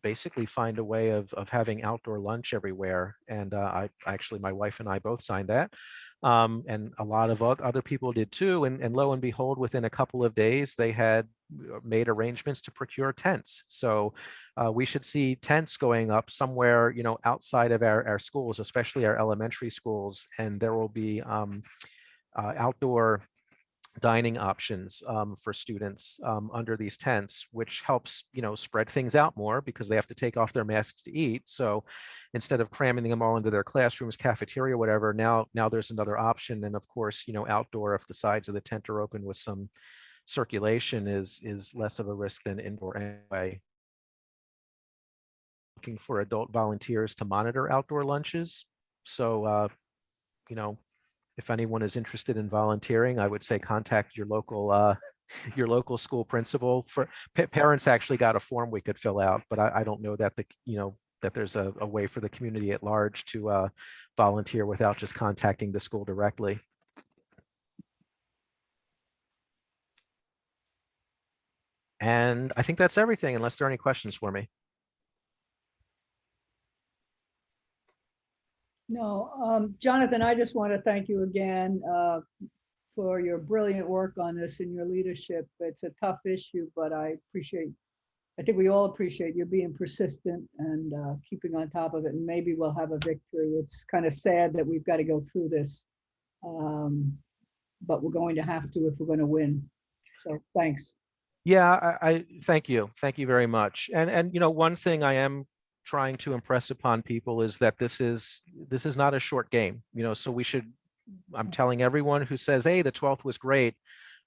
basically find a way of having outdoor lunch everywhere, and my wife and I both signed that, and a lot of other people did too, and lo and behold, within a couple of days they had made arrangements to procure tents. So we should see tents going up somewhere, outside of our schools, especially our elementary schools, and there will be outdoor dining options for students under these tents, which helps, spread things out more, because they have to take off their masks to eat. So instead of cramming them all into their classrooms, cafeteria, whatever, now there's another option. And of course, outdoor, if the sides of the tent are open with some circulation, is less of a risk than indoor anyway. Looking for adult volunteers to monitor outdoor lunches. So, if anyone is interested in volunteering, I would say contact your local school principal. For parents actually got a form we could fill out, but I don't know that that there's a way for the community at large to volunteer without just contacting the school directly. And I think that's everything, unless there are any questions for me. No, Jonathan, I just want to thank you again for your brilliant work on this and your leadership. It's a tough issue, but I think we all appreciate you being persistent and keeping on top of it, and maybe we'll have a victory. It's kind of sad that we've got to go through this, but we're going to have to if we're going to win. So thanks. Yeah, I thank you. Thank you very much. And one thing I am trying to impress upon people is that this is not a short game, so I'm telling everyone who says, hey, the 12th was great.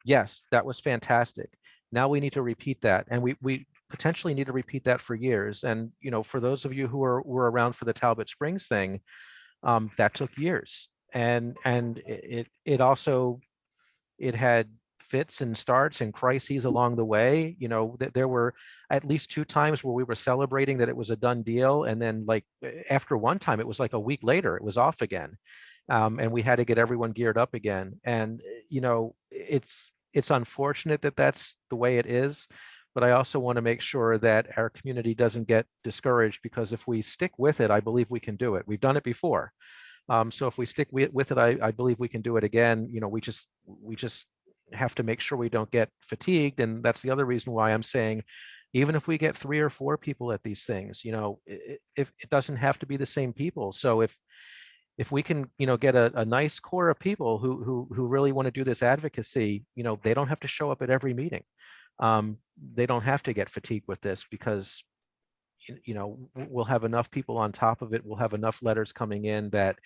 Yes, that was fantastic. Now we need to repeat that. And we potentially need to repeat that for years. And, for those of you who were around for the Talbot Springs thing, that took years. And it also had fits and starts and crises along the way. There were at least 2 times where we were celebrating that it was a done deal, and then after one time it was like a week later it was off again, and we had to get everyone geared up again. And it's unfortunate that that's the way it is, but I also want to make sure that our community doesn't get discouraged, because if we stick with it, I believe we can do it. We've done it before, so if we stick with it, I believe we can do it again. We just have to make sure we don't get fatigued. And that's the other reason why I'm saying, even if we get 3 or 4 people at these things, if it doesn't have to be the same people. So if if we can, get a nice core of people who really want to do this advocacy, they don't have to show up at every meeting. They don't have to get fatigued with this because, we'll have enough people on top of it. We'll have enough letters coming in that,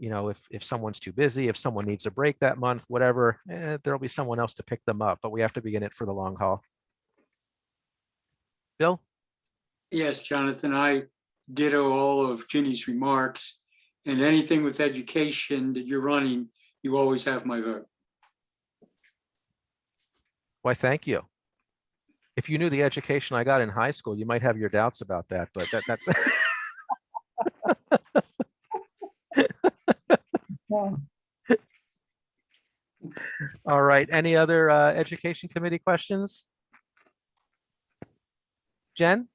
if someone's too busy, if someone needs a break that month, whatever, there'll be someone else to pick them up, but we have to be in it for the long haul. Bill? Yes, Jonathan, I ditto all of Ginny's remarks, and anything with education that you're running, you always have my vote. Why, thank you. If you knew the education I got in high school, you might have your doubts about that, but that's. Well, All right. Any other education committee questions? Jen?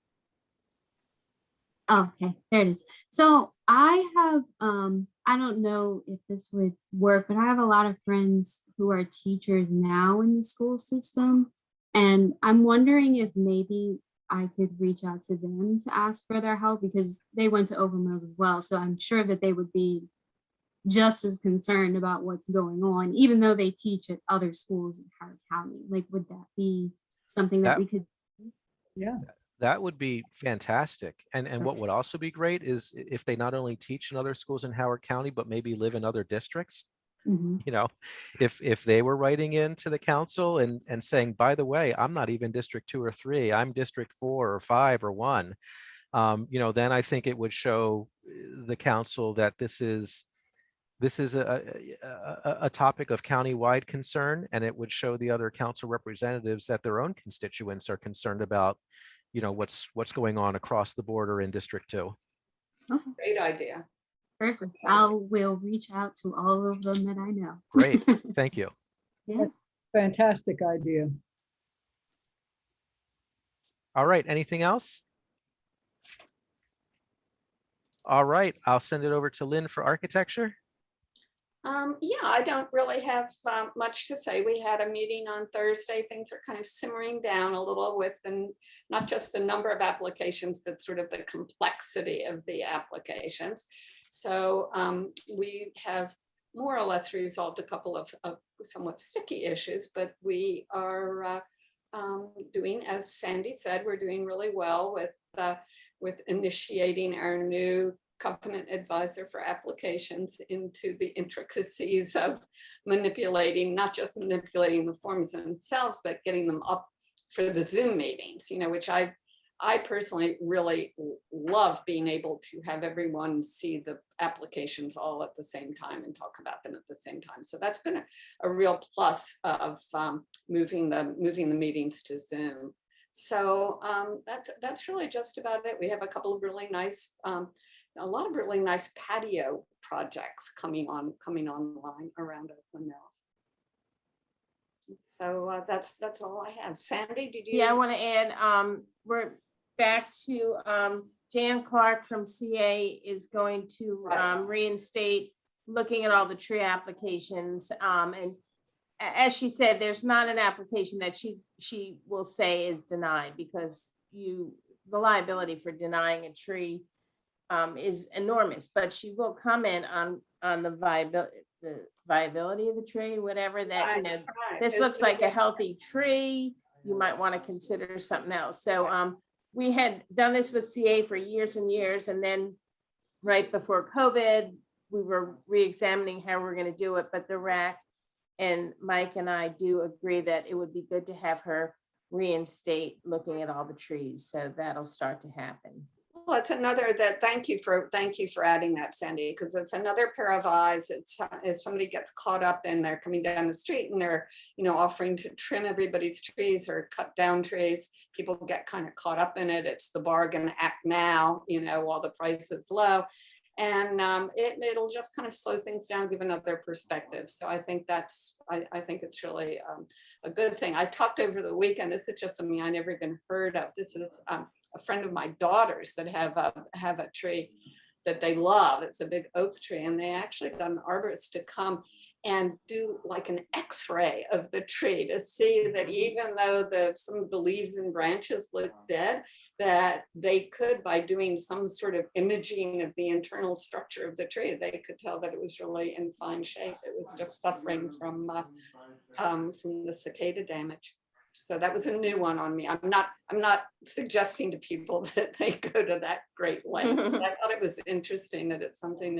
Oh, okay, there it is. So I have, I don't know if this would work, but I have a lot of friends who are teachers now in the school system. And I'm wondering if maybe I could reach out to them to ask for their help because they went to Overmills as well. So I'm sure that they would be just as concerned about what's going on, even though they teach at other schools in Howard County. Like, would that be something that we could? yeah, That would be fantastic. And what would also be great is if they not only teach in other schools in Howard County, but maybe live in other districts. Mhm. If they were writing into the council and saying, by the way, I'm not even District 2 or 3, I'm District 4 or 5 or 1, then I think it would show the council that this is a topic of countywide concern, and it would show the other council representatives that their own constituents are concerned about, what's going on across the border in District 2. Okay, Great idea. perfect. Will reach out to all of them that I know. Great, thank you. Yeah. fantastic idea. All right, anything else? All right, I'll send it over to Lynn for architecture. Yeah, I don't really have much to say. We had a meeting on Thursday. Things are kind of simmering down a little with not just the number of applications, but sort of the complexity of the applications. So we have more or less resolved a couple of somewhat sticky issues, but we are doing, as Sandy said, we're doing really well with initiating our new covenant advisor for applications into the intricacies of not just manipulating the forms themselves, but getting them up for the Zoom meetings, which I personally really love being able to have everyone see the applications all at the same time and talk about them at the same time. So that's been a real plus of moving the meetings to Zoom. So that's really just about it. We have a couple of really nice, a lot of really nice patio projects coming online around Oakland Mills. So that's all I have. Sandy, did you? Yeah, I want to add, we're back to Jan Clark from CA is going to reinstate looking at all the tree applications. And as she said, there's not an application that she will say is denied because the liability for denying a tree is enormous, but she will comment on the viability of the tree, whatever that, this looks like a healthy tree. You might want to consider something else. So we had done this with CA for years and years. And then right before COVID, we were re-examining how we're going to do it. But the RAC and Mike and I do agree that it would be good to have her reinstate looking at all the trees. So that'll start to happen. Well, it's another thank you for adding that, Sandy, because it's another pair of eyes. It's if somebody gets caught up and they're coming down the street and they're, offering to trim everybody's trees or cut down trees, people get kind of caught up in it. It's the bargain act now, while the price is low. And it'll just kind of slow things down, give another perspective. So I think I think it's really a good thing. I talked over the weekend, this is just something I never even heard of. This is a friend of my daughter's that have a tree that they love. It's a big oak tree, and they actually got an arborist to come and do like an X-ray of the tree to see that even though some of the leaves and branches look dead, that they could, by doing some sort of imaging of the internal structure of the tree, they could tell that it was really in fine shape. It was just suffering from the cicada damage. So that was a new one on me. I'm not suggesting to people that they go to that great length. I thought it was interesting that it's something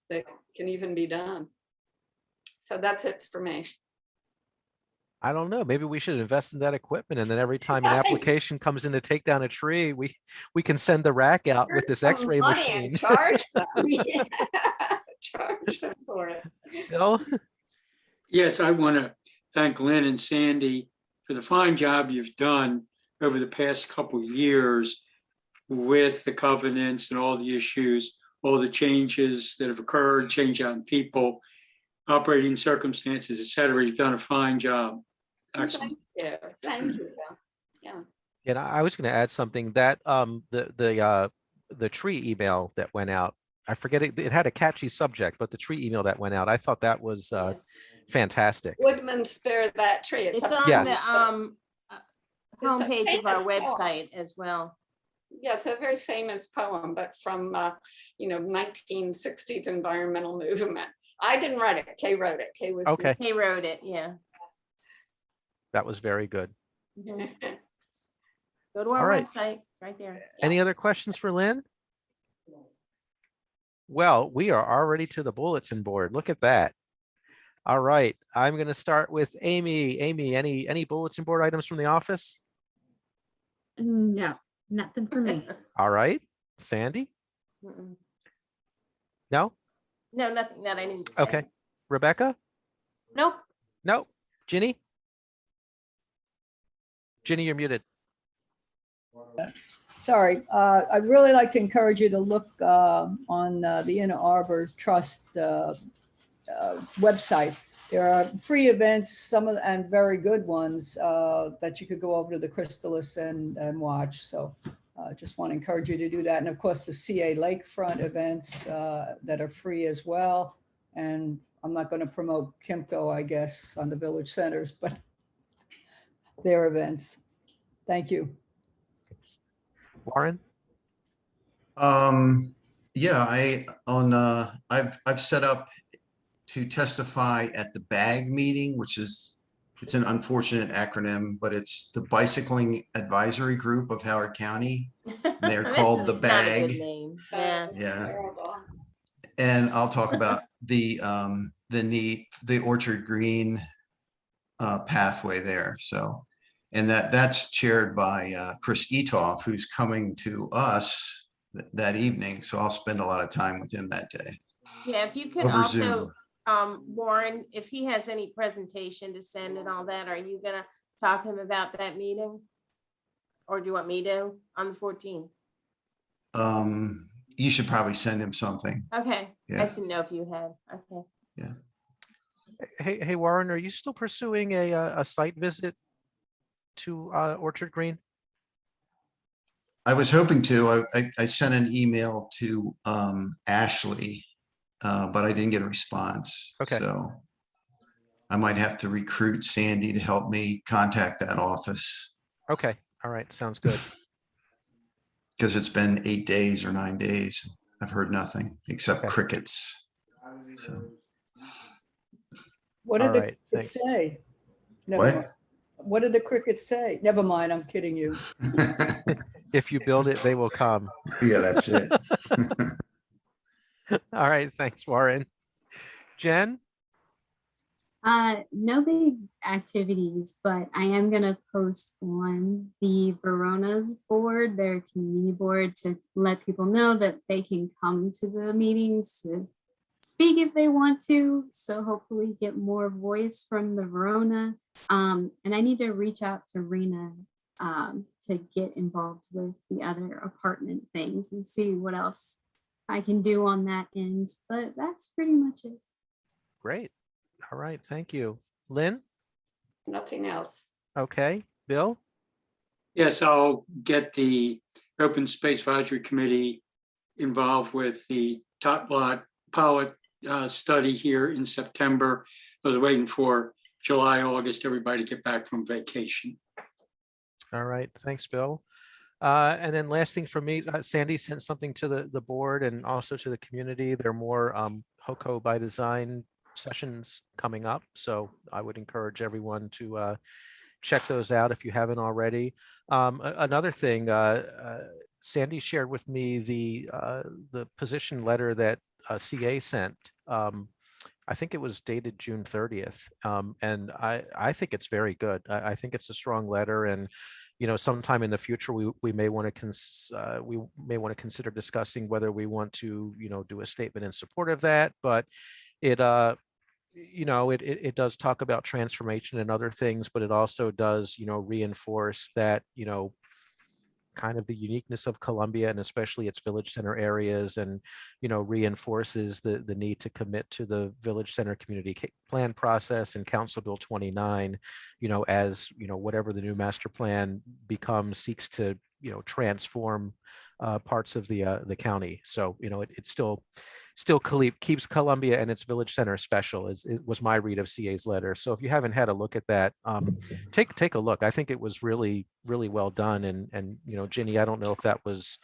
that can even be done. So that's it for me. I don't know. Maybe we should invest in that equipment, and then every time an application comes in to take down a tree, we can send the rack out with this Earn some X-ray money machine. and charge them. Yeah. Charge them for it. Bill? Yes, I want to thank Lynn and Sandy for the fine job you've done over the past couple of years with the covenants and all the issues, all the changes that have occurred, change on people, operating circumstances, et cetera. You've done a fine job. Excellent. Thank you. Yeah. And I was going to add something that the tree email that went out, I forget it had a catchy subject, but the tree email that went out, I thought that was Yes. fantastic. Woodman spared that tree. It's a- on Yes. the homepage of our famous poem. website as well. Yeah, it's a very famous poem, but from 1960s environmental movement. I didn't write it. Kay wrote it. Kay was Okay, He wrote it, yeah. that was very good. Go to All our right. website, right there. Any other questions for Lynn? Well, we are already to the bulletin board. Look at that. All right, I'm going to start with Amy. Amy, any bulletin board items from the office? No, nothing for me. All right, Sandy? Mm-mm. No? No, nothing that I didn't say. Okay. Rebecca? Nope. No. Ginny? Ginny, you're muted. Sorry, I'd really like to encourage you to look on the Inner Arbor Trust website. There are free events, some of and very good ones that you could go over to the Chrysalis and watch. So just want to encourage you to do that. And of course, the CA Lakefront events that are free as well. And I'm not going to promote Kimco, I guess, on the village centers, but their events. Thank you. Warren? Yeah, I've set up to testify at the BAG meeting, which is, it's an unfortunate acronym, but it's the Bicycling Advisory Group of Howard County. They're That's called the not a good BAG. name. Yeah. Yeah, Terrible. and I'll talk about the Orchard Green pathway there. So, and that's chaired by Chris Etoff, who's coming to us that evening. So I'll spend a lot of time with him that day. Yeah, if you could Over also, Zoom. Warren, if he has any presentation to send and all that, are you gonna talk to him about that meeting? Or do you want me to on the 14th? You should probably send him something. Okay, I Yeah. just didn't know if you had, okay. Hey, Warren, are you still pursuing a site visit to Orchard Green? I was hoping to. I sent an email to Ashley, but I didn't get a response. Okay. So I might have to recruit Sandy to help me contact that office, Okay, all right, sounds good. because it's been 8 days or 9 days. I've heard nothing except Okay. crickets. So What did All the right, crickets thanks. say? Never what? mind. What did the crickets say? Never mind, I'm kidding you. If you build it, they will come. Yeah, that's it. All right, thanks, Warren. Jen? No big activities, but I am gonna post on the Verona's board, their community board, to let people know that they can come to the meetings to speak if they want to. So hopefully get more voice from the Verona. And I need to reach out to Rena to get involved with the other apartment things and see what else I can do on that end. But that's pretty much it. Great. All right, thank you. Lynn? Nothing else. Okay, Bill? Yes, I'll get the Open Space Advisory Committee involved with the tot lot pilot study here in September. I was waiting for July, August, everybody to get back from vacation. All right, thanks, Bill. And then last thing for me, Sandy sent something to the board and also to the community. There are more HOCO by design sessions coming up. So I would encourage everyone to check those out if you haven't already. Another thing, Sandy shared with me the position letter that CA sent. I think it was dated June 30th. And I think it's very good. I think it's a strong letter, and sometime in the future we may want to consider discussing whether we want to do a statement in support of that. But it it does talk about transformation and other things, but it also does reinforce that kind of the uniqueness of Columbia and especially its village center areas, and reinforces the need to commit to the village center community plan process and Council Bill 29, as whatever the new master plan becomes, seeks to transform parts of the county. So it still keeps Columbia and its village center special. It was my read of CA's letter. So if you haven't had a look at that, take a look. I think it was really well done. And Ginny, I don't know if that was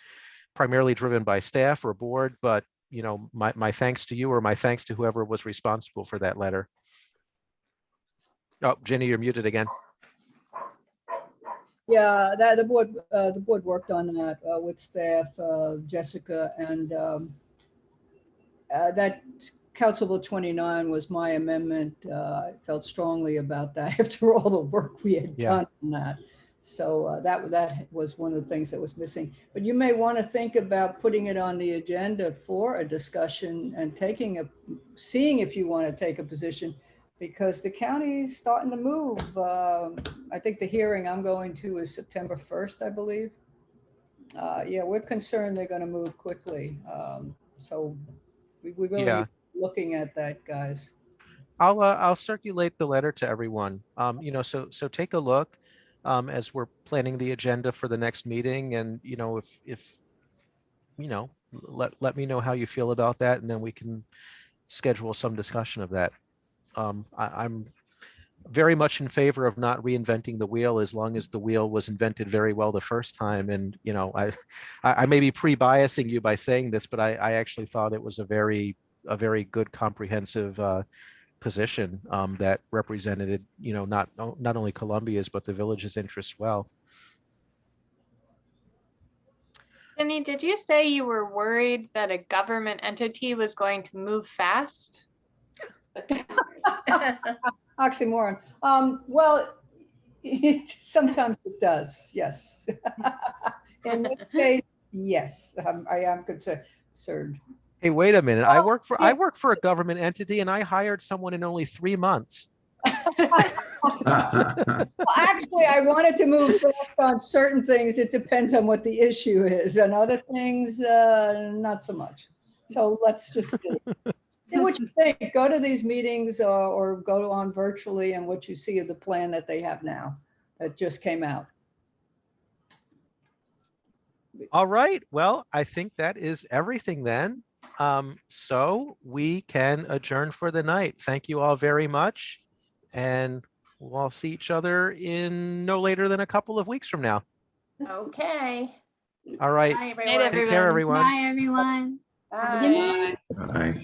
primarily driven by staff or board, but my thanks to you, or my thanks to whoever was responsible for that letter. Oh, Ginny, you're muted again. Yeah, the board worked on that with staff, Jessica, and that Council Bill 29 was my amendment. I felt strongly about that after all the work we had done on that. So that was one of the things that was missing. But you may want to think about putting it on the agenda for a discussion and seeing if you want to take a position, because the county's starting to move. I think the hearing I'm going to is September 1st, I believe. Yeah, we're concerned they're going to move quickly. So we really need to be looking at that, guys. I'll circulate the letter to everyone. So take a look as we're planning the agenda for the next meeting, and if let me know how you feel about that, and then we can schedule some discussion of that. I'm very much in favor of not reinventing the wheel, as long as the wheel was invented very well the first time. And I may be pre-biasing you by saying this, but I actually thought it was a very good comprehensive position that represented not only Columbia's but the village's interests well. Jenny, did you say you were worried that a government entity was going to move fast? Oxymoron. Well, sometimes it does, yes. In this case, yes, I am concerned. Hey, wait a minute. I work for a government entity, and I hired someone in only 3 months. Well, actually, I wanted to move fast on certain things. It depends on what the issue is, and other things, not so much. So let's just see what you think. Go to these meetings or go on virtually, and what you see of the plan that they have now that just came out. All right. Well, I think that is everything then. So we can adjourn for the night. Thank you all very much. And we'll all see each other in no later than a couple of weeks from now. Okay. All right. Bye, Night, everyone. Take care, everyone. Bye, everyone. Have a good Bye. night. Bye.